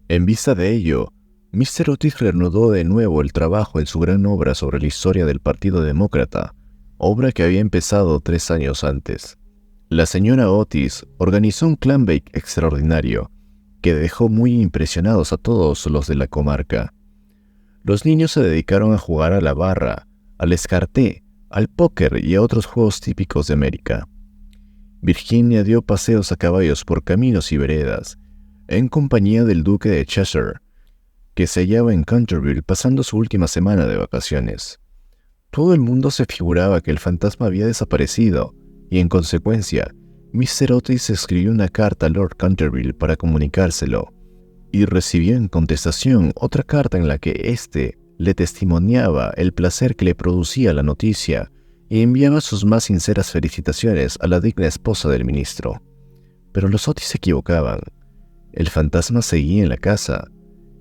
Speaker 1: En vista de ello, Mr. Otis reanudó de nuevo el trabajo en su gran obra sobre la historia del Partido Demócrata, obra que había empezado 3 años antes. La señora Otis organizó un clam bake extraordinario, que dejó muy impresionados a todos los de la comarca. Los niños se dedicaron a jugar a la barra, al escarté, al póker y a otros juegos típicos de América. Virginia dio paseos a caballos por caminos y veredas, en compañía del duque de Cheshire, que se hallaba en Canterville pasando su última semana de vacaciones. Todo el mundo se figuraba que el fantasma había desaparecido, y en consecuencia, Mr. Otis escribió una carta a Lord Canterville para comunicárselo, y recibió en contestación otra carta en la que éste le testimoniaba el placer que le producía la noticia y enviaba sus más sinceras felicitaciones a la digna esposa del ministro. Pero los Otis se equivocaban. El fantasma seguía en la casa,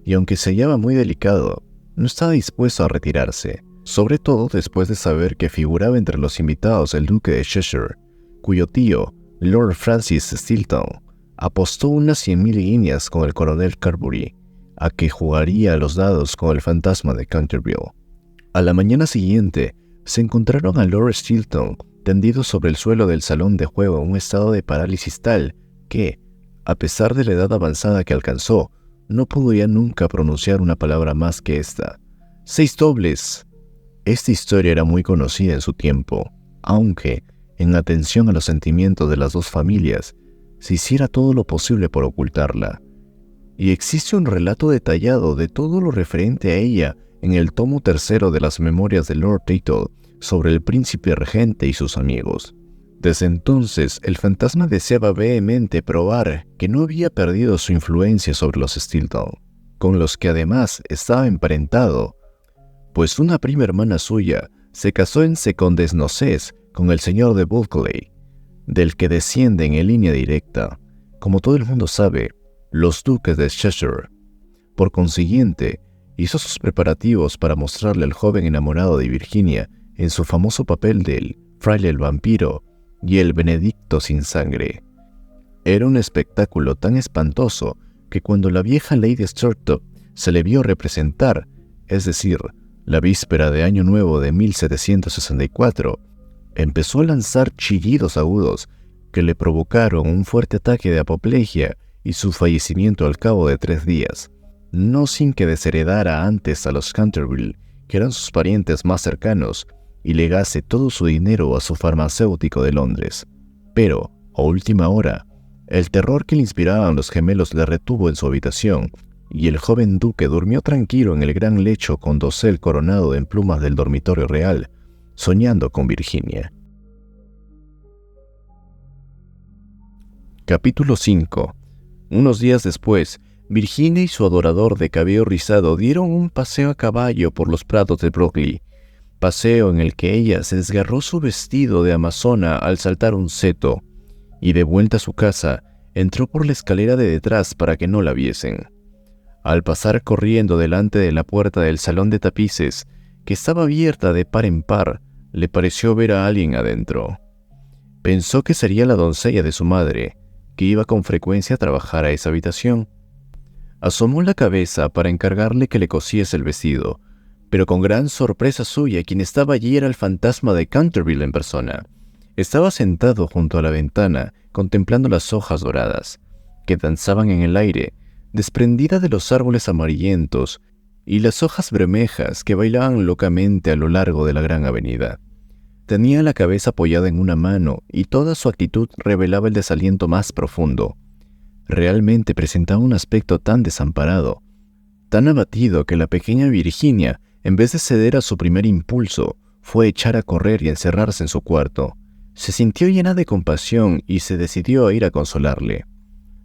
Speaker 1: y aunque se hallaba muy delicado, no estaba dispuesto a retirarse, sobre todo después de saber que figuraba entre los invitados el duque de Cheshire, cuyo tío, Lord Francis Stilton, apostó unas 100,000 guineas con el coronel Carbury, a que jugaría a los dados con el fantasma de Canterville. A la mañana siguiente, se encontraron a Lord Stilton tendido sobre el suelo del salón de juego en un estado de parálisis tal que, a pesar de la edad avanzada que alcanzó, no pudo ya nunca pronunciar una palabra más que esta. ¡6 dobles! Esta historia era muy conocida en su tiempo, aunque, en atención a los sentimientos de las dos familias, se hiciera todo lo posible por ocultarla. Y existe un relato detallado de todo lo referente a ella en el tomo 3 de las memorias de Lord Little sobre el príncipe regente y sus amigos. Desde entonces, el fantasma deseaba vehemente probar que no había perdido su influencia sobre los Stilton, con los que además estaba emparentado, pues una prima hermana suya se casó en secondes nocés con el señor de Bulkeley, del que descienden en línea directa, como todo el mundo sabe, los duques de Cheshire. Por consiguiente, hizo sus preparativos para mostrarle al joven enamorado de Virginia en su famoso papel del fraile el vampiro y el Benedicto sin sangre. Era un espectáculo tan espantoso que cuando la vieja Lady Sturtop se le vio representar, es decir, la víspera de Año Nuevo de 1764, empezó a lanzar chillidos agudos que le provocaron un fuerte ataque de apoplejía y su fallecimiento al cabo de 3 días, no sin que desheredara antes a los Canterville, que eran sus parientes más cercanos, y legase todo su dinero a su farmacéutico de Londres. Pero, a última hora, el terror que le inspiraban los gemelos le retuvo en su habitación, y el joven duque durmió tranquilo en el gran lecho con dosel coronado en plumas del dormitorio real, soñando con Virginia. Capítulo 5. Unos días después, Virginia y su adorador de cabello rizado dieron un paseo a caballo por los prados de Brockley, paseo en el que ella se desgarró su vestido de amazona al saltar un seto, y de vuelta a su casa, entró por la escalera de detrás para que no la viesen. Al pasar corriendo delante de la puerta del salón de tapices, que estaba abierta de par en par, le pareció ver a alguien adentro. Pensó que sería la doncella de su madre, que iba con frecuencia a trabajar a esa habitación. Asomó la cabeza para encargarle que le cosiese el vestido, pero con gran sorpresa suya, quien estaba allí era el fantasma de Canterville en persona. Estaba sentado junto a la ventana, contemplando las hojas doradas, que danzaban en el aire, desprendidas de los árboles amarillentos, y las hojas bermejas que bailaban locamente a lo largo de la gran avenida. Tenía la cabeza apoyada en una mano, y toda su actitud revelaba el desaliento más profundo. Realmente presentaba un aspecto tan desamparado, tan abatido, que la pequeña Virginia, en vez de ceder a su primer impulso, fue a echar a correr y encerrarse en su cuarto. Se sintió llena de compasión y se decidió a ir a consolarle.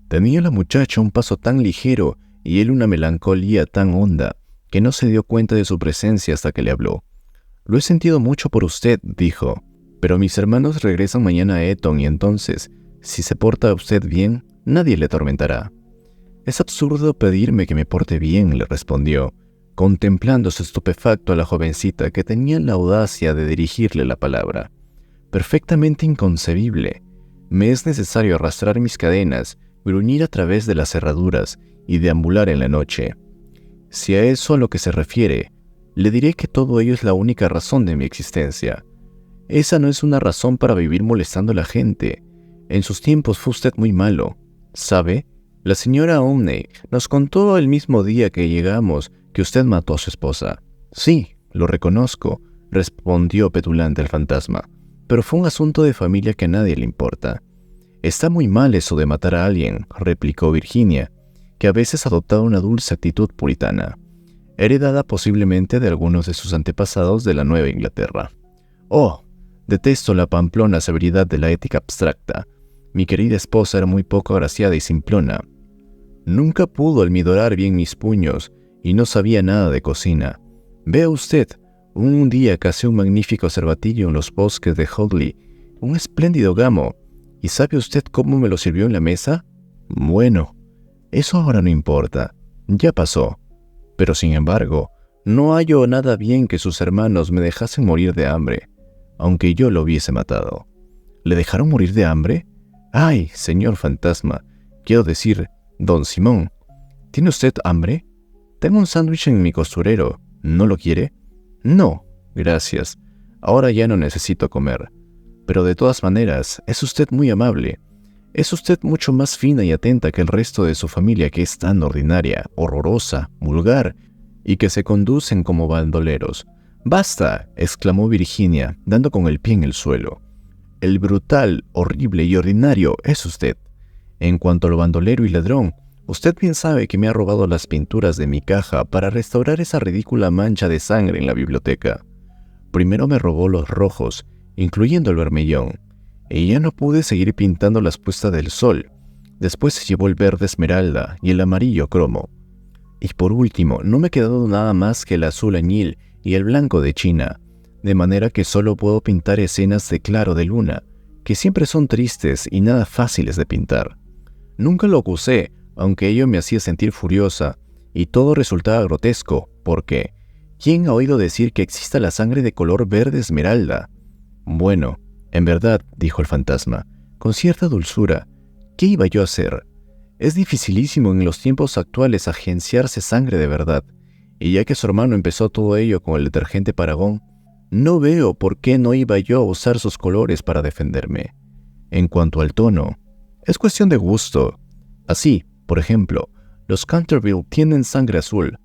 Speaker 1: Tenía la muchacha un paso tan ligero y él una melancolía tan honda que no se dio cuenta de su presencia hasta que le habló. «Lo he sentido mucho por usted», dijo, «pero mis hermanos regresan mañana a Eton y entonces, si se porta usted bien, nadie le atormentará». «Es absurdo pedirme que me porte bien», le respondió, contemplándose estupefacto a la jovencita que tenía la audacia de dirigirle la palabra. «Perfectamente inconcebible. Me es necesario arrastrar mis cadenas, gruñir a través de las cerraduras y deambular en la noche. Si a eso a lo que se refiere, le diré que todo ello es la única razón de mi existencia. Esa no es una razón para vivir molestando a la gente. En sus tiempos fue usted muy malo. ¿Sabe? La señora Omney nos contó el mismo día que llegamos que usted mató a su esposa». «Sí, lo reconozco», respondió petulante el fantasma, «pero fue un asunto de familia que a nadie le importa». «Está muy mal eso de matar a alguien», replicó Virginia, que a veces adoptaba una dulce actitud puritana, heredada posiblemente de algunos de sus antepasados de la Nueva Inglaterra. «Oh, detesto la pamplona severidad de la ética abstracta. Mi querida esposa era muy poco agraciada y simplona. Nunca pudo almidorar bien mis puños y no sabía nada de cocina. Vea usted, un día casé un magnífico cervatillo en los bosques de Hogley, un espléndido gamo. ¿Y sabe usted cómo me lo sirvió en la mesa? Bueno, eso ahora no importa, ya pasó. Pero sin embargo, no hallo nada bien que sus hermanos me dejasen morir de hambre, aunque yo lo hubiese matado». «¿Le dejaron morir de hambre? Ay, señor fantasma, quiero decir, don Simón, ¿tiene usted hambre? Tengo un sándwich en mi costurero, ¿no lo quiere?» «No, gracias, ahora ya no necesito comer». pero de todas maneras, es usted muy amable. Es usted mucho más fina y atenta que el resto de su familia, que es tan ordinaria, horrorosa, vulgar, y que se conducen como bandoleros. ¡Basta!, exclamó Virginia, dando con el pie en el suelo. El brutal, horrible y ordinario es usted. En cuanto a lo bandolero y ladrón, usted bien sabe que me ha robado las pinturas de mi caja para restaurar esa ridícula mancha de sangre en la biblioteca. Primero me robó los rojos, incluyendo el vermellón, y ya no pude seguir pintando las puestas del sol. Después se llevó el verde esmeralda y el amarillo cromo. Y por último, no me ha quedado nada más que el azul añil y el blanco de China, de manera que solo puedo pintar escenas de claro de luna, que siempre son tristes y nada fáciles de pintar. Nunca lo acusé, aunque ello me hacía sentir furiosa, y todo resultaba grotesco, porque ¿quién ha oído decir que exista la sangre de color verde esmeralda? Bueno, en verdad, dijo el fantasma, con cierta dulzura, ¿qué iba yo a hacer? Es dificilísimo en los tiempos actuales agenciarse sangre de verdad, y ya que su hermano empezó todo ello con el detergente Paragon, no veo por qué no iba yo a usar sus colores para defenderme. En cuanto al tono, es cuestión de gusto. Así, por ejemplo, los Canterville tienen sangre azul,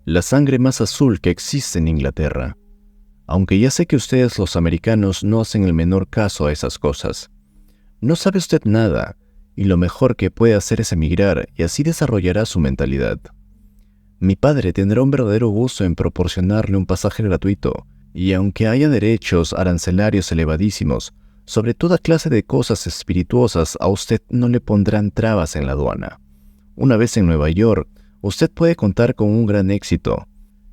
Speaker 1: la sangre más azul que existe en Inglaterra. Aunque ya sé que ustedes los americanos no hacen el menor caso a esas cosas. No sabe usted nada, y lo mejor que puede hacer es emigrar y así desarrollará su mentalidad. Mi padre tendrá un verdadero gusto en proporcionarle un pasaje gratuito, y aunque haya derechos arancelarios elevadísimos sobre toda clase de cosas espirituosas, a usted no le pondrán trabas en la aduana. Una vez en Nueva York, usted puede contar con un gran éxito.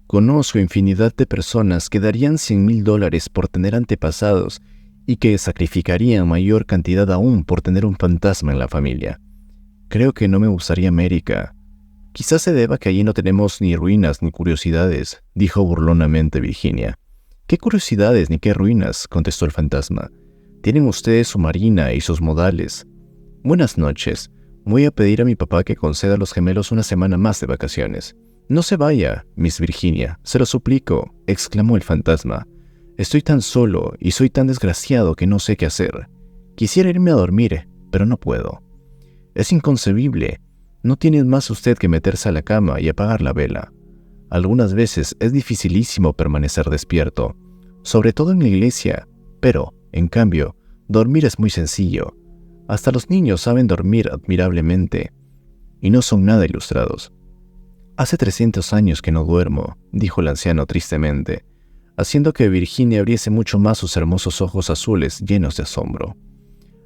Speaker 1: Conozco infinidad de personas que darían $100,000 por tener antepasados y que sacrificarían mayor cantidad aún por tener un fantasma en la familia. Creo que no me gustaría América. Quizás se deba que allí no tenemos ni ruinas ni curiosidades, dijo burlonamente Virginia. ¿Qué curiosidades ni qué ruinas?, contestó el fantasma. Tienen ustedes su marina y sus modales. Buenas noches. Voy a pedir a mi papá que conceda a los gemelos una semana más de vacaciones. No se vaya, Miss Virginia, se lo suplico, exclamó el fantasma. Estoy tan solo y soy tan desgraciado que no sé qué hacer. Quisiera irme a dormir, pero no puedo. Es inconcebible. No tiene más usted que meterse a la cama y apagar la vela. Algunas veces es dificilísimo permanecer despierto, sobre todo en la iglesia, pero, en cambio, dormir es muy sencillo. Hasta los niños saben dormir admirablemente, y no son nada ilustrados. Hace 300 años que no duermo, dijo el anciano tristemente, haciendo que Virginia abriese mucho más sus hermosos ojos azules llenos de asombro.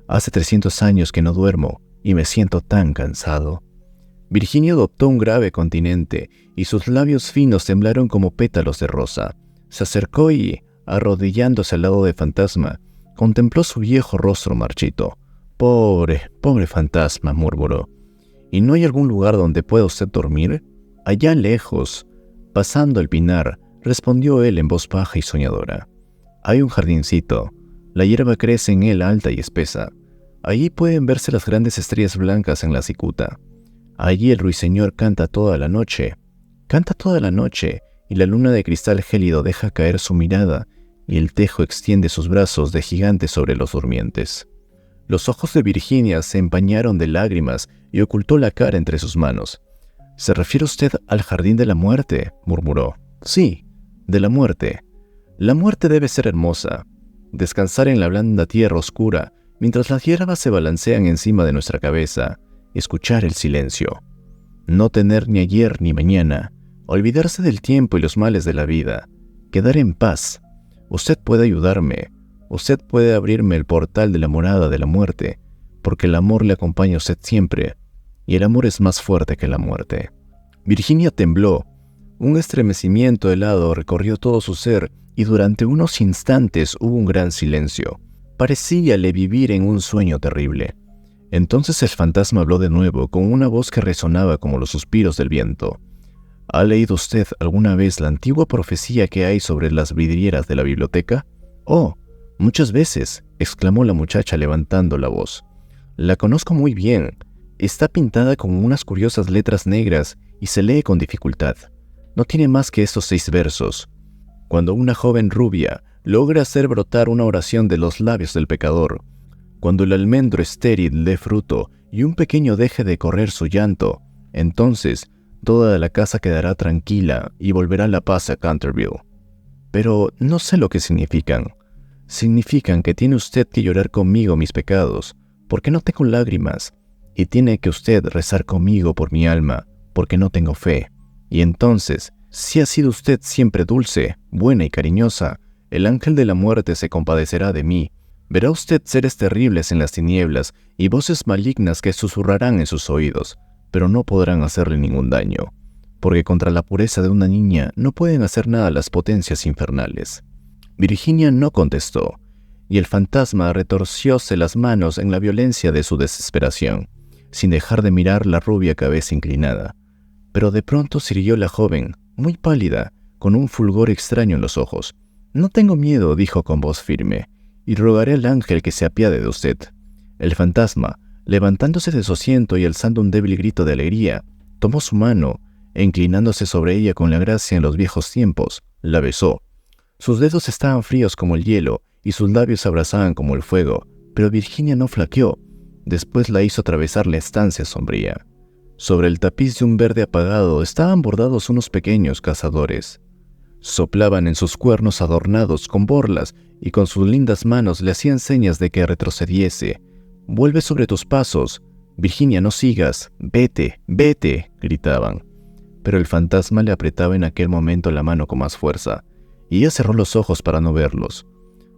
Speaker 1: Hace 300 años que no duermo, y me siento tan cansado. Virginia adoptó un grave continente, y sus labios finos temblaron como pétalos de rosa. Se acercó y, arrodillándose al lado del fantasma, contempló su viejo rostro marchito. Pobre fantasma, murmuró. ¿Y no hay algún lugar donde pueda usted dormir? Allá lejos, pasando el pinar, respondió él en voz baja y soñadora. Hay un jardincito. La hierba crece en él alta y espesa. Allí pueden verse las grandes estrellas blancas en la cicuta. Allí el ruiseñor canta toda la noche, y la luna de cristal gélido deja caer su mirada, y el tejo extiende sus brazos de gigante sobre los durmientes. Los ojos de Virginia se empañaron de lágrimas y ocultó la cara entre sus manos. ¿Se refiere usted al jardín de la muerte?, murmuró. Sí, de la muerte. La muerte debe ser hermosa. Descansar en la blanda tierra oscura, mientras las hierbas se balancean encima de nuestra cabeza. Escuchar el silencio. No tener ni ayer ni mañana. Olvidarse del tiempo y los males de la vida. Quedar en paz. Usted puede ayudarme. Usted puede abrirme el portal de la morada de la muerte, porque el amor le acompaña a usted siempre, y el amor es más fuerte que la muerte. Virginia tembló. Un estremecimiento helado recorrió todo su ser, y durante unos instantes hubo un gran silencio. Parecíale vivir en un sueño terrible. Entonces el fantasma habló de nuevo, con una voz que resonaba como los suspiros del viento. ¿Ha leído usted alguna vez la antigua profecía que hay sobre las vidrieras de la biblioteca? Oh, muchas veces, exclamó la muchacha levantando la voz. La conozco muy bien. Está pintada con unas curiosas letras negras y se lee con dificultad. No tiene más que estos 6 versos. Cuando una joven rubia, logra hacer brotar una oración de los labios del pecador. Cuando el almendro estéril dé fruto y un pequeño deje de correr su llanto, entonces toda la casa quedará tranquila y volverá la paz a Canterville. Pero no sé lo que significan. Significan que tiene usted que llorar conmigo mis pecados, porque no tengo lágrimas, y tiene que usted rezar conmigo por mi alma, porque no tengo fe. Y entonces, si ha sido usted siempre dulce, buena y cariñosa, el ángel de la muerte se compadecerá de mí. Verá usted seres terribles en las tinieblas y voces malignas que susurrarán en sus oídos, pero no podrán hacerle ningún daño, porque contra la pureza de una niña no pueden hacer nada las potencias infernales. Virginia no contestó, y el fantasma retorcióse las manos en la violencia de su desesperación, sin dejar de mirar la rubia cabeza inclinada. Pero de pronto se irguió la joven, muy pálida, con un fulgor extraño en los ojos. «No tengo miedo», dijo con voz firme, «y rogaré al ángel que se apiade de usted». El fantasma, levantándose de su asiento y alzando un débil grito de alegría, tomó su mano e inclinándose sobre ella con la gracia en los viejos tiempos, la besó. Sus dedos estaban fríos como el hielo y sus labios se abrazaban como el fuego, pero Virginia no flaqueó. Después la hizo atravesar la estancia sombría. Sobre el tapiz de un verde apagado estaban bordados unos pequeños cazadores. Soplaban en sus cuernos adornados con borlas y con sus lindas manos le hacían señas de que retrocediese. «Vuelve sobre tus pasos. Virginia, no sigas. Vete, vete», gritaban. Pero el fantasma le apretaba en aquel momento la mano con más fuerza, y ella cerró los ojos para no verlos.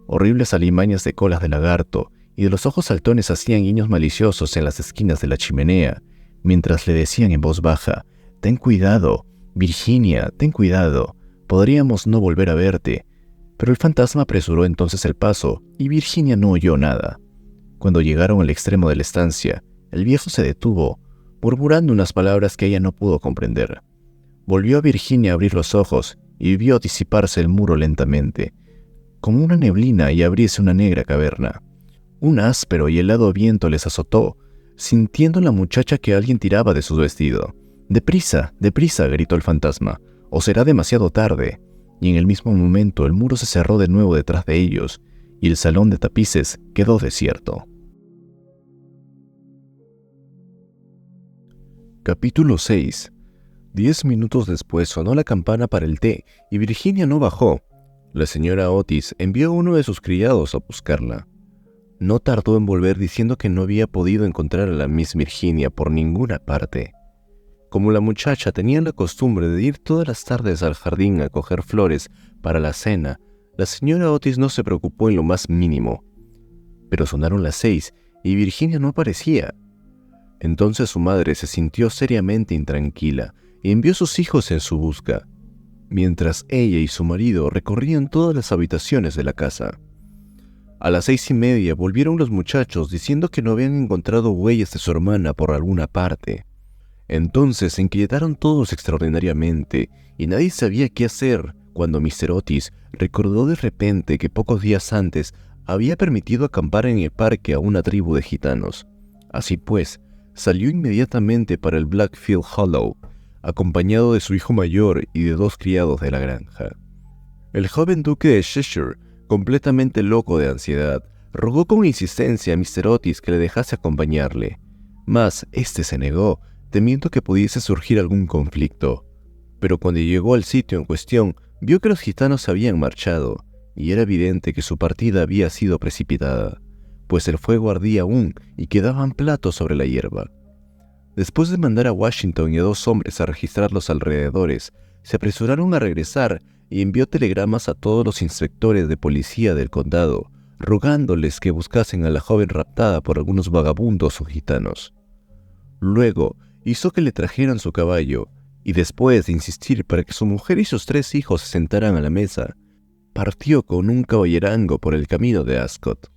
Speaker 1: Horribles alimañas de colas de lagarto y de los ojos saltones hacían guiños maliciosos en las esquinas de la chimenea, mientras le decían en voz baja: «Ten cuidado, Virginia, ten cuidado. Podríamos no volver a verte». Pero el fantasma apresuró entonces el paso, y Virginia no oyó nada. Cuando llegaron al extremo de la estancia, el viejo se detuvo, murmurando unas palabras que ella no pudo comprender. Volvió a Virginia a abrir los ojos y vio disiparse el muro lentamente, como una neblina, y abrirse una negra caverna. Un áspero y helado viento les azotó, sintiendo la muchacha que alguien tiraba de su vestido. «Deprisa, deprisa», gritó el fantasma, «o será demasiado tarde». Y en el mismo momento el muro se cerró de nuevo detrás de ellos, y el salón de tapices quedó desierto. Capítulo 6. 10 minutos después sonó la campana para el té, y Virginia no bajó. La señora Otis envió a uno de sus criados a buscarla. No tardó en volver diciendo que no había podido encontrar a la Miss Virginia por ninguna parte. Como la muchacha tenía la costumbre de ir todas las tardes al jardín a coger flores para la cena, la señora Otis no se preocupó en lo más mínimo. Pero sonaron las 6 y Virginia no aparecía. Entonces su madre se sintió seriamente intranquila y envió a sus hijos en su busca, mientras ella y su marido recorrían todas las habitaciones de la casa. A las 6:30 volvieron los muchachos diciendo que no habían encontrado huellas de su hermana por alguna parte. Entonces se inquietaron todos extraordinariamente y nadie sabía qué hacer cuando Mr. Otis recordó de repente que pocos días antes había permitido acampar en el parque a una tribu de gitanos. Así pues, salió inmediatamente para el Blackfield Hollow, acompañado de su hijo mayor y de 2 criados de la granja. El joven duque de Cheshire, completamente loco de ansiedad, rogó con insistencia a Mr. Otis que le dejase acompañarle, mas éste se negó, temiendo que pudiese surgir algún conflicto. Pero cuando llegó al sitio en cuestión, vio que los gitanos se habían marchado, y era evidente que su partida había sido precipitada, pues el fuego ardía aún y quedaban platos sobre la hierba. Después de mandar a Washington y a 2 hombres a registrar los alrededores, se apresuraron a regresar y envió telegramas a todos los inspectores de policía del condado, rogándoles que buscasen a la joven raptada por algunos vagabundos o gitanos. Luego hizo que le trajeran su caballo, y después de insistir para que su mujer y sus 3 hijos se sentaran a la mesa, partió con un caballerango por el camino de Ascot.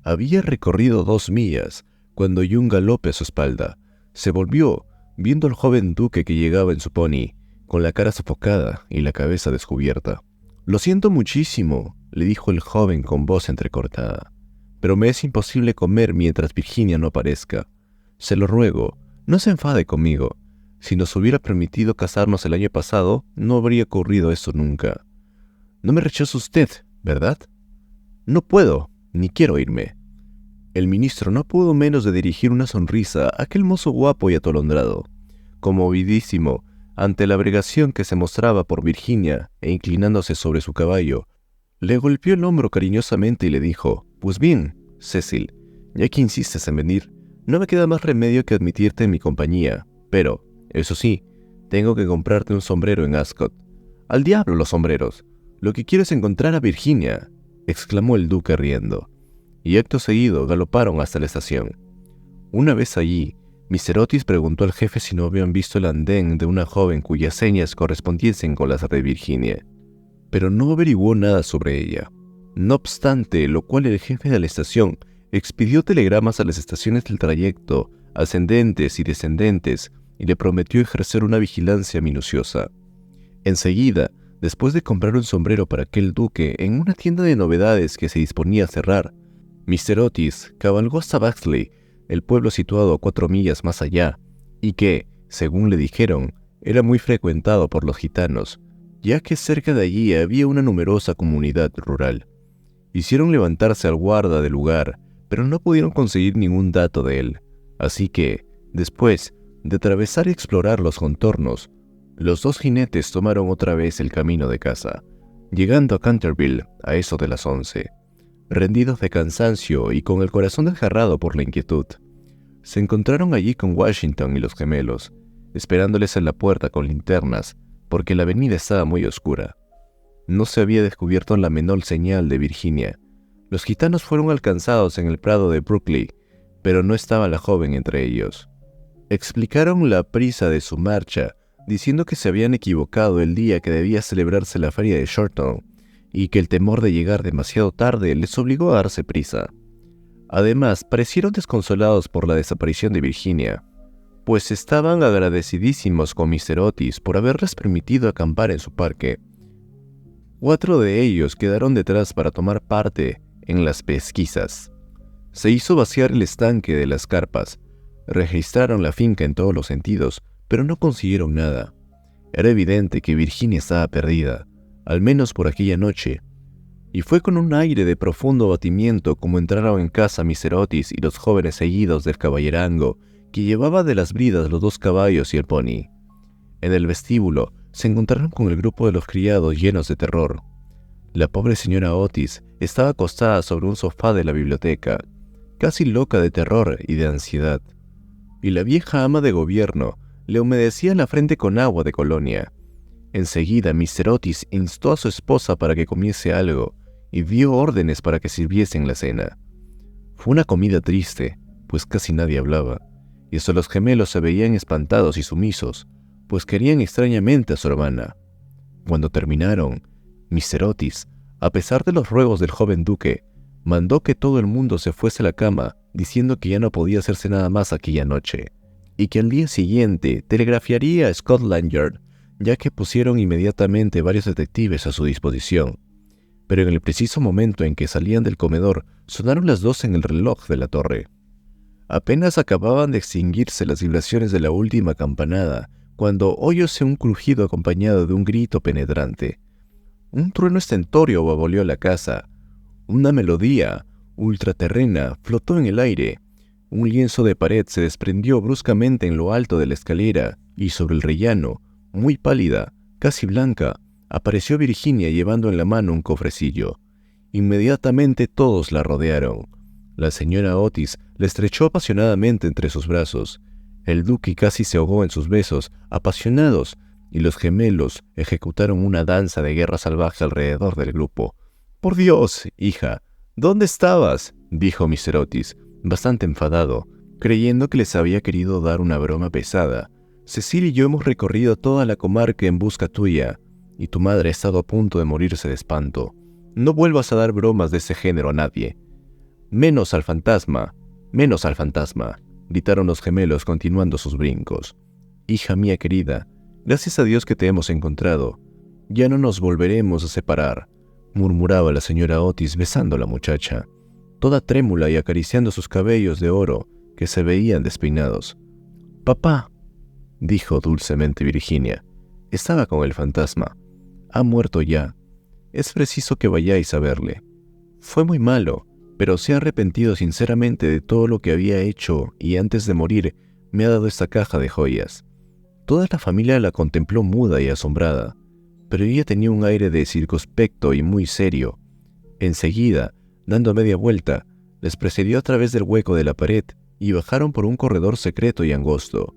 Speaker 1: Había recorrido 2 millas cuando oyó un galope a su espalda. Se volvió, viendo al joven duque que llegaba en su pony, con la cara sofocada y la cabeza descubierta. «Lo siento muchísimo», le dijo el joven con voz entrecortada, «pero me es imposible comer mientras Virginia no aparezca. Se lo ruego, no se enfade conmigo. Si nos hubiera permitido casarnos el año pasado, no habría ocurrido eso nunca». «No me rechace usted», ¿verdad? No puedo, ni quiero irme. El ministro no pudo menos de dirigir una sonrisa a aquel mozo guapo y atolondrado, conmovidísimo ante la abnegación que se mostraba por Virginia e inclinándose sobre su caballo. Le golpeó el hombro cariñosamente y le dijo: «Pues bien, Cecil, ya que insistes en venir, no me queda más remedio que admitirte en mi compañía, pero, eso sí, tengo que comprarte un sombrero en Ascot». «Al diablo los sombreros, lo que quiero es encontrar a Virginia», exclamó el duque riendo, y acto seguido galoparon hasta la estación. Una vez allí, Mr. Otis preguntó al jefe si no habían visto el andén de una joven cuyas señas correspondiesen con las de Virginia, pero no averiguó nada sobre ella. No obstante, lo cual el jefe de la estación expidió telegramas a las estaciones del trayecto, ascendentes y descendentes, y le prometió ejercer una vigilancia minuciosa. Enseguida, después de comprar un sombrero para aquel duque en una tienda de novedades que se disponía a cerrar, Mr. Otis cabalgó hasta Baxley, el pueblo situado a 4 millas más allá, y que, según le dijeron, era muy frecuentado por los gitanos, ya que cerca de allí había una numerosa comunidad rural. Hicieron levantarse al guarda del lugar, pero no pudieron conseguir ningún dato de él, así que, después de atravesar y explorar los contornos, los dos jinetes tomaron otra vez el camino de casa, llegando a Canterville a eso de las 11. Rendidos de cansancio y con el corazón desgarrado por la inquietud, se encontraron allí con Washington y los gemelos, esperándoles en la puerta con linternas, porque la avenida estaba muy oscura. No se había descubierto la menor señal de Virginia. Los gitanos fueron alcanzados en el prado de Brooklyn, pero no estaba la joven entre ellos. Explicaron la prisa de su marcha, diciendo que se habían equivocado el día que debía celebrarse la feria de Shorton, y que el temor de llegar demasiado tarde les obligó a darse prisa. Además, parecieron desconsolados por la desaparición de Virginia, pues estaban agradecidísimos con Mr. Otis por haberles permitido acampar en su parque. 4 de ellos quedaron detrás para tomar parte en las pesquisas. Se hizo vaciar el estanque de las carpas, registraron la finca en todos los sentidos, pero no consiguieron nada. Era evidente que Virginia estaba perdida, al menos por aquella noche, y fue con un aire de profundo abatimiento como entraron en casa Mr. Otis y los jóvenes seguidos del caballerango, que llevaba de las bridas los 2 caballos y el pony. En el vestíbulo se encontraron con el grupo de los criados llenos de terror. La pobre señora Otis estaba acostada sobre un sofá de la biblioteca, casi loca de terror y de ansiedad, y la vieja ama de gobierno le humedecía la frente con agua de colonia. Enseguida Mr. Otis instó a su esposa para que comiese algo y dio órdenes para que sirviesen la cena. Fue una comida triste, pues casi nadie hablaba, y hasta los gemelos se veían espantados y sumisos, pues querían extrañamente a su hermana. Cuando terminaron, Mr. Otis, a pesar de los ruegos del joven duque, mandó que todo el mundo se fuese a la cama, diciendo que ya no podía hacerse nada más aquella noche, y que al día siguiente telegrafiaría a Scotland Yard, ya que pusieron inmediatamente varios detectives a su disposición. Pero en el preciso momento en que salían del comedor, sonaron las 12 en el reloj de la torre. Apenas acababan de extinguirse las vibraciones de la última campanada, cuando oyóse un crujido acompañado de un grito penetrante. Un trueno estentório bavoleó la casa. Una melodía ultraterrena flotó en el aire. Un lienzo de pared se desprendió bruscamente en lo alto de la escalera, y sobre el rellano, muy pálida, casi blanca, apareció Virginia llevando en la mano un cofrecillo. Inmediatamente todos la rodearon. La señora Otis la estrechó apasionadamente entre sus brazos. El duque casi se ahogó en sus besos, apasionados, y los gemelos ejecutaron una danza de guerra salvaje alrededor del grupo. «¡Por Dios, hija! ¿Dónde estabas?», dijo Mr. Otis, bastante enfadado, creyendo que les había querido dar una broma pesada. «Cecil y yo hemos recorrido toda la comarca en busca tuya, y tu madre ha estado a punto de morirse de espanto. No vuelvas a dar bromas de ese género a nadie». «Menos al fantasma, gritaron los gemelos continuando sus brincos. «Hija mía querida, gracias a Dios que te hemos encontrado. Ya no nos volveremos a separar», murmuraba la señora Otis besando a la muchacha, toda trémula y acariciando sus cabellos de oro que se veían despeinados. «Papá», dijo dulcemente Virginia, «estaba con el fantasma. Ha muerto ya. es preciso que vayáis a verle. Fue muy malo, pero se ha arrepentido sinceramente de todo lo que había hecho y antes de morir me ha dado esta caja de joyas. Toda la familia la contempló muda y asombrada, pero ella tenía un aire de circunspecto y muy serio. Enseguida, dando media vuelta, les precedió a través del hueco de la pared y bajaron por un corredor secreto y angosto.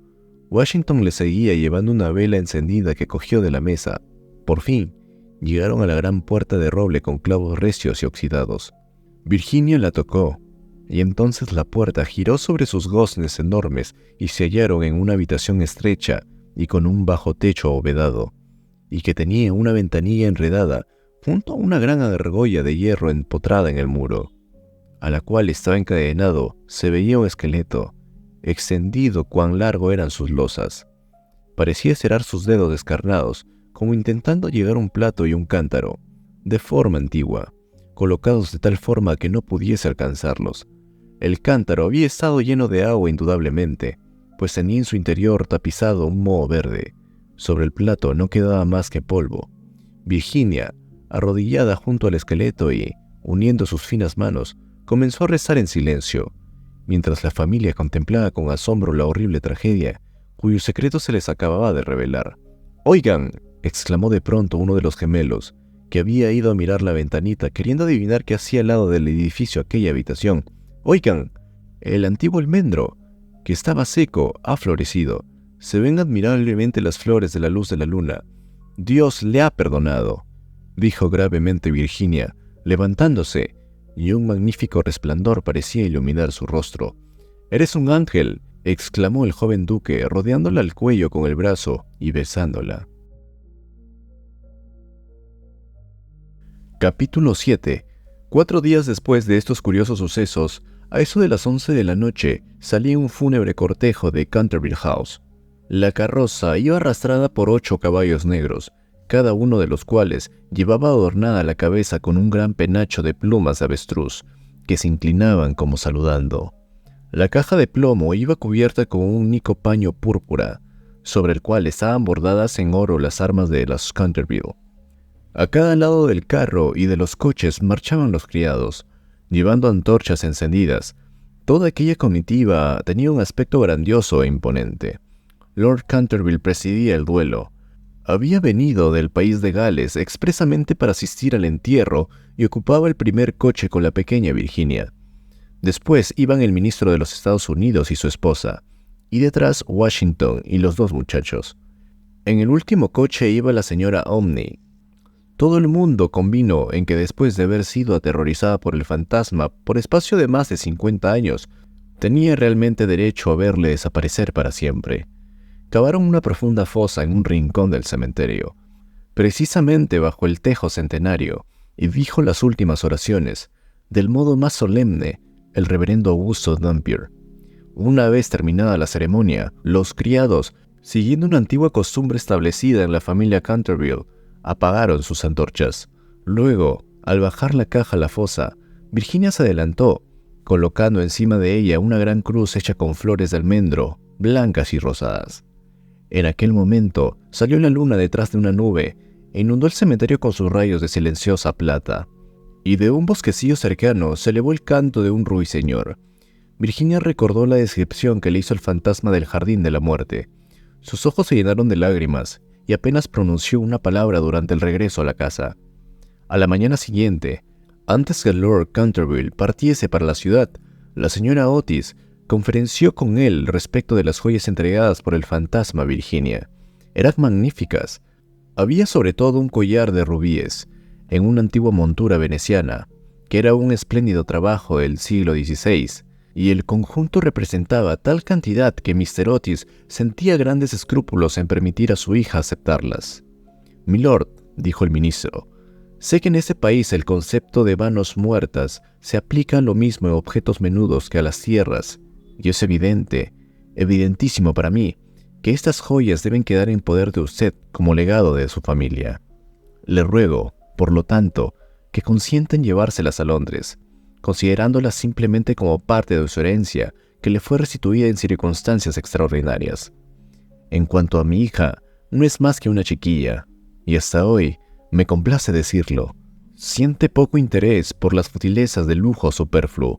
Speaker 1: Washington le seguía llevando una vela encendida que cogió de la mesa. Por fin, llegaron a la gran puerta de roble con clavos recios y oxidados. Virginia la tocó, y entonces la puerta giró sobre sus goznes enormes y se hallaron en una habitación estrecha y con un bajo techo abovedado, y que tenía una ventanilla enredada junto a una gran argolla de hierro empotrada en el muro, a la cual estaba encadenado, se veía un esqueleto, extendido cuán largo eran sus losas. Parecía cerrar sus dedos descarnados, como intentando llegar a un plato y un cántaro, de forma antigua, colocados de tal forma que no pudiese alcanzarlos. El cántaro había estado lleno de agua indudablemente, pues tenía en su interior tapizado un moho verde. Sobre el plato no quedaba más que polvo. Virginia, arrodillada junto al esqueleto y, uniendo sus finas manos, comenzó a rezar en silencio, mientras la familia contemplaba con asombro la horrible tragedia, cuyo secreto se les acababa de revelar. «¡Oigan!», exclamó de pronto uno de los gemelos, que había ido a mirar la ventanita queriendo adivinar qué hacía al lado del edificio aquella habitación. «¡Oigan! El antiguo almendro, que estaba seco, ha florecido. Se ven admirablemente las flores de la luz de la luna. Dios le ha perdonado», dijo gravemente Virginia, levantándose, y un magnífico resplandor parecía iluminar su rostro. «¡Eres un ángel!», exclamó el joven duque, rodeándola al cuello con el brazo y besándola. Capítulo 7. 4 días después de estos curiosos sucesos, a eso de las 11 de la noche, salía un fúnebre cortejo de Canterville House. La carroza iba arrastrada por 8 caballos negros, cada uno de los cuales llevaba adornada la cabeza con un gran penacho de plumas de avestruz, que se inclinaban como saludando. La caja de plomo iba cubierta con un único paño púrpura, sobre el cual estaban bordadas en oro las armas de las Canterville. A cada lado del carro y de los coches marchaban los criados, llevando antorchas encendidas. Toda aquella comitiva tenía un aspecto grandioso e imponente. Lord Canterville presidía el duelo. Había venido del país de Gales expresamente para asistir al entierro y ocupaba el primer coche con la pequeña Virginia. Después iban el ministro de los Estados Unidos y su esposa, y detrás Washington y los 2 muchachos. En el último coche iba la señora Omni. Todo el mundo convino en que después de haber sido aterrorizada por el fantasma por espacio de más de 50 años, tenía realmente derecho a verle desaparecer para siempre. Cavaron una profunda fosa en un rincón del cementerio, precisamente bajo el tejo centenario, y dijo las últimas oraciones, del modo más solemne, el reverendo Augusto Dampier. Una vez terminada la ceremonia, los criados, siguiendo una antigua costumbre establecida en la familia Canterville, apagaron sus antorchas. Luego, al bajar la caja a la fosa, Virginia se adelantó, colocando encima de ella una gran cruz hecha con flores de almendro, blancas y rosadas. En aquel momento salió la luna detrás de una nube e inundó el cementerio con sus rayos de silenciosa plata, y de un bosquecillo cercano se elevó el canto de un ruiseñor. Virginia recordó la descripción que le hizo el fantasma del jardín de la muerte. Sus ojos se llenaron de lágrimas y apenas pronunció una palabra durante el regreso a la casa. A la mañana siguiente, antes que Lord Canterville partiese para la ciudad, la señora Otis conferenció con él respecto de las joyas entregadas por el fantasma a Virginia. Eran magníficas. Había sobre todo un collar de rubíes, en una antigua montura veneciana, que era un espléndido trabajo del siglo XVI, y el conjunto representaba tal cantidad que Mr. Otis sentía grandes escrúpulos en permitir a su hija aceptarlas. «Milord», dijo el ministro, «sé que en ese país el concepto de manos muertas se aplica a lo mismo en objetos menudos que a las tierras, y es evidente, evidentísimo para mí, que estas joyas deben quedar en poder de usted como legado de su familia. Le ruego, por lo tanto, que consienta en llevárselas a Londres, considerándolas simplemente como parte de su herencia que le fue restituida en circunstancias extraordinarias. En cuanto a mi hija, no es más que una chiquilla, y hasta hoy, me complace decirlo, Siente poco interés por las futilezas del lujo superfluo.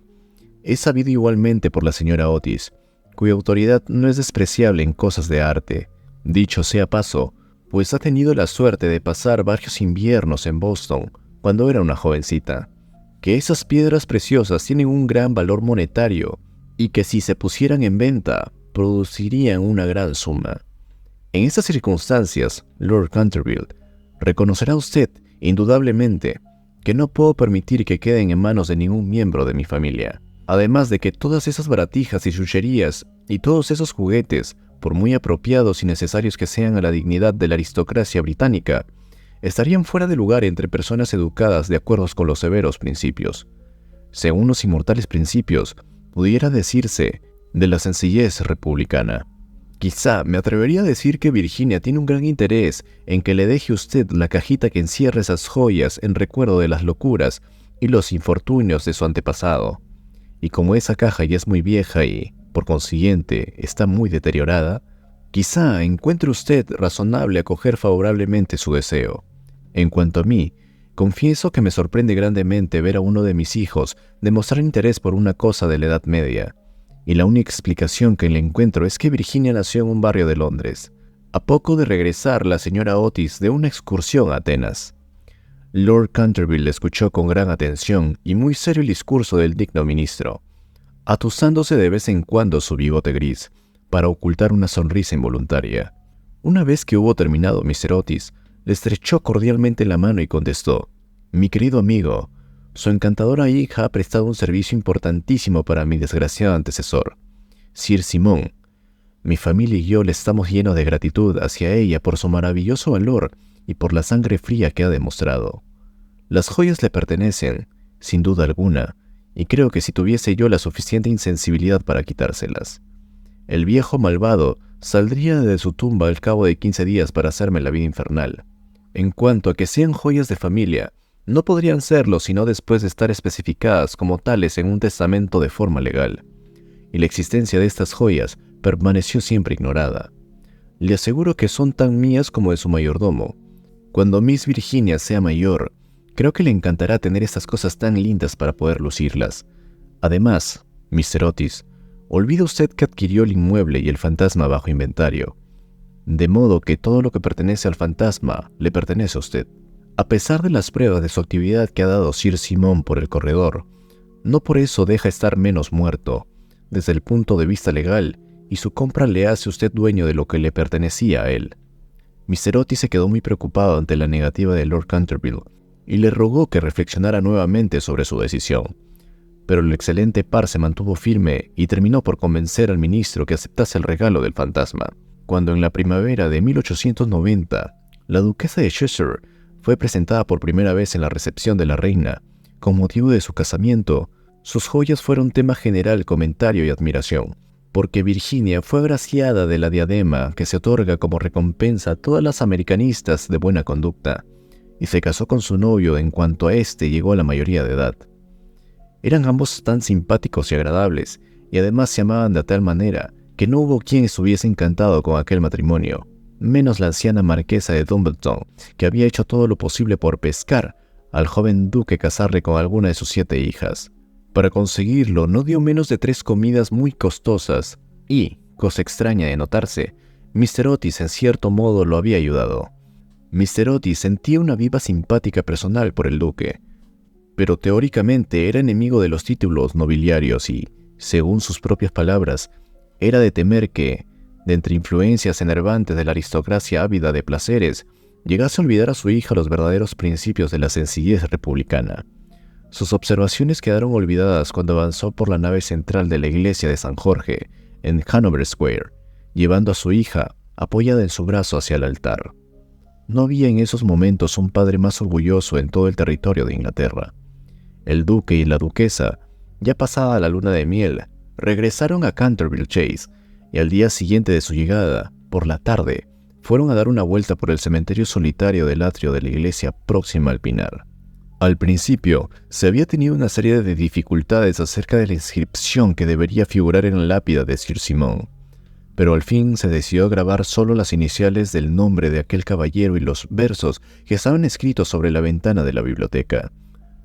Speaker 1: Es sabido igualmente por la señora Otis, cuya autoridad no es despreciable en cosas de arte. Dicho sea paso, pues ha tenido la suerte de pasar varios inviernos en Boston cuando era una jovencita, que esas piedras preciosas tienen un gran valor monetario y que si se pusieran en venta, producirían una gran suma. En estas circunstancias, Lord Canterville, reconocerá usted, indudablemente, que no puedo permitir que queden en manos de ningún miembro de mi familia. Además de que todas esas baratijas y chucherías y todos esos juguetes, por muy apropiados y necesarios que sean a la dignidad de la aristocracia británica, estarían fuera de lugar entre personas educadas de acuerdo con los severos principios. Según los inmortales principios, pudiera decirse de la sencillez republicana. Quizá me atrevería a decir que Virginia tiene un gran interés en que le deje usted la cajita que encierra esas joyas en recuerdo de las locuras y los infortunios de su antepasado. Y como esa caja ya es muy vieja y, por consiguiente, está muy deteriorada, quizá encuentre usted razonable acoger favorablemente su deseo. En cuanto a mí, confieso que me sorprende grandemente ver a uno de mis hijos demostrar interés por una cosa de la Edad Media, y la única explicación que le encuentro es que Virginia nació en un barrio de Londres, a poco de regresar la señora Otis de una excursión a Atenas. Lord Canterville escuchó con gran atención y muy serio el discurso del digno ministro, atusándose de vez en cuando su bigote gris, para ocultar una sonrisa involuntaria. Una vez que hubo terminado, Mr. Otis le estrechó cordialmente la mano y contestó: «Mi querido amigo, su encantadora hija ha prestado un servicio importantísimo para mi desgraciado antecesor, Sir Simon. Mi familia y yo le estamos llenos de gratitud hacia ella por su maravilloso valor y por la sangre fría que ha demostrado. Las joyas le pertenecen, sin duda alguna, y creo que si tuviese yo la suficiente insensibilidad para quitárselas, el viejo malvado saldría de su tumba al cabo de 15 días para hacerme la vida infernal. En cuanto a que sean joyas de familia, no podrían serlo sino después de estar especificadas como tales en un testamento de forma legal, y la existencia de estas joyas permaneció siempre ignorada. Le aseguro que son tan mías como de su mayordomo. Cuando Miss Virginia sea mayor, creo que le encantará tener estas cosas tan lindas para poder lucirlas. Además, Mr. Otis, olvida usted que adquirió el inmueble y el fantasma bajo inventario, de modo que todo lo que pertenece al fantasma le pertenece a usted. A pesar de las pruebas de su actividad que ha dado Sir Simon por el corredor, no por eso deja estar menos muerto, desde el punto de vista legal, y su compra le hace usted dueño de lo que le pertenecía a él». Mr. Otis se quedó muy preocupado ante la negativa de Lord Canterville y le rogó que reflexionara nuevamente sobre su decisión. Pero el excelente par se mantuvo firme y terminó por convencer al ministro que aceptase el regalo del fantasma. Cuando en la primavera de 1890, la duquesa de Cheshire fue presentada por primera vez en la recepción de la reina, con motivo de su casamiento, sus joyas fueron tema general comentario y admiración, porque Virginia fue agraciada de la diadema que se otorga como recompensa a todas las americanistas de buena conducta, y se casó con su novio en cuanto a éste llegó a la mayoría de edad. Eran ambos tan simpáticos y agradables, y además se amaban de tal manera que no hubo quien estuviese encantado con aquel matrimonio, menos la anciana marquesa de Dumbleton, que había hecho todo lo posible por pescar al joven duque casarle con alguna de sus 7 hijas. Para conseguirlo no dio menos de 3 comidas muy costosas y, cosa extraña de notarse, Mr. Otis en cierto modo lo había ayudado. Mr. Otis sentía una viva simpática personal por el duque, pero teóricamente era enemigo de los títulos nobiliarios y, según sus propias palabras, era de temer que, de entre influencias enervantes de la aristocracia ávida de placeres, llegase a olvidar a su hija los verdaderos principios de la sencillez republicana. Sus observaciones quedaron olvidadas cuando avanzó por la nave central de la iglesia de San Jorge, en Hanover Square, llevando a su hija apoyada en su brazo hacia el altar. No había en esos momentos un padre más orgulloso en todo el territorio de Inglaterra. El duque y la duquesa, ya pasada la luna de miel, regresaron a Canterville Chase, y al día siguiente de su llegada, por la tarde, fueron a dar una vuelta por el cementerio solitario del atrio de la iglesia próxima al Pinar. Al principio, se había tenido una serie de dificultades acerca de la inscripción que debería figurar en la lápida de Sir Simon, pero al fin se decidió grabar solo las iniciales del nombre de aquel caballero y los versos que estaban escritos sobre la ventana de la biblioteca.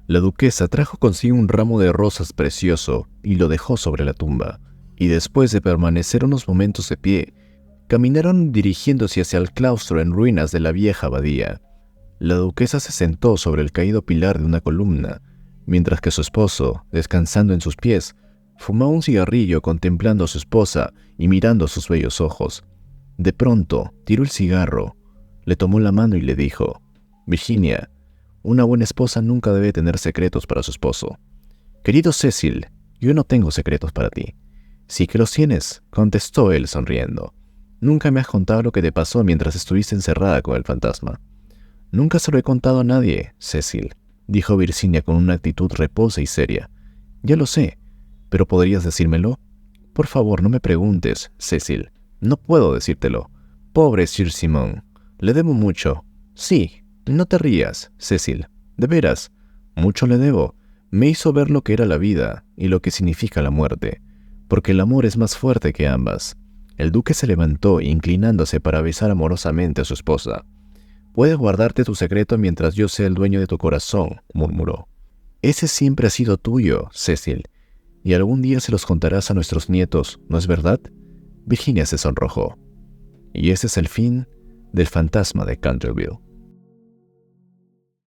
Speaker 1: La duquesa trajo consigo un ramo de rosas precioso y lo dejó sobre la tumba, y después de permanecer unos momentos de pie, caminaron dirigiéndose hacia el claustro en ruinas de la vieja abadía. La duquesa se sentó sobre el caído pilar de una columna, mientras que su esposo, descansando en sus pies, fumaba un cigarrillo contemplando a su esposa y mirando sus bellos ojos. De pronto, tiró el cigarro, le tomó la mano y le dijo: «Virginia, una buena esposa nunca debe tener secretos para su esposo». «Querido Cecil, yo no tengo secretos para ti». «Sí que los tienes», contestó él sonriendo. «Nunca me has contado lo que te pasó mientras estuviste encerrada con el fantasma». «Nunca se lo he contado a nadie, Cecil», dijo Virginia con una actitud reposa y seria. «Ya lo sé, pero ¿podrías decírmelo?» «Por favor, no me preguntes, Cecil. No puedo decírtelo. Pobre Sir Simon. Le debo mucho». «Sí, no te rías, Cecil. De veras, mucho le debo. Me hizo ver lo que era la vida y lo que significa la muerte, porque el amor es más fuerte que ambas». El duque se levantó, inclinándose para besar amorosamente a su esposa. «Puedes guardarte tu secreto mientras yo sea el dueño de tu corazón», murmuró. «Ese siempre ha sido tuyo, Cecil, y algún día se los contarás a nuestros nietos, ¿no es verdad?» Virginia se sonrojó. Y ese es el fin del fantasma de Canterville.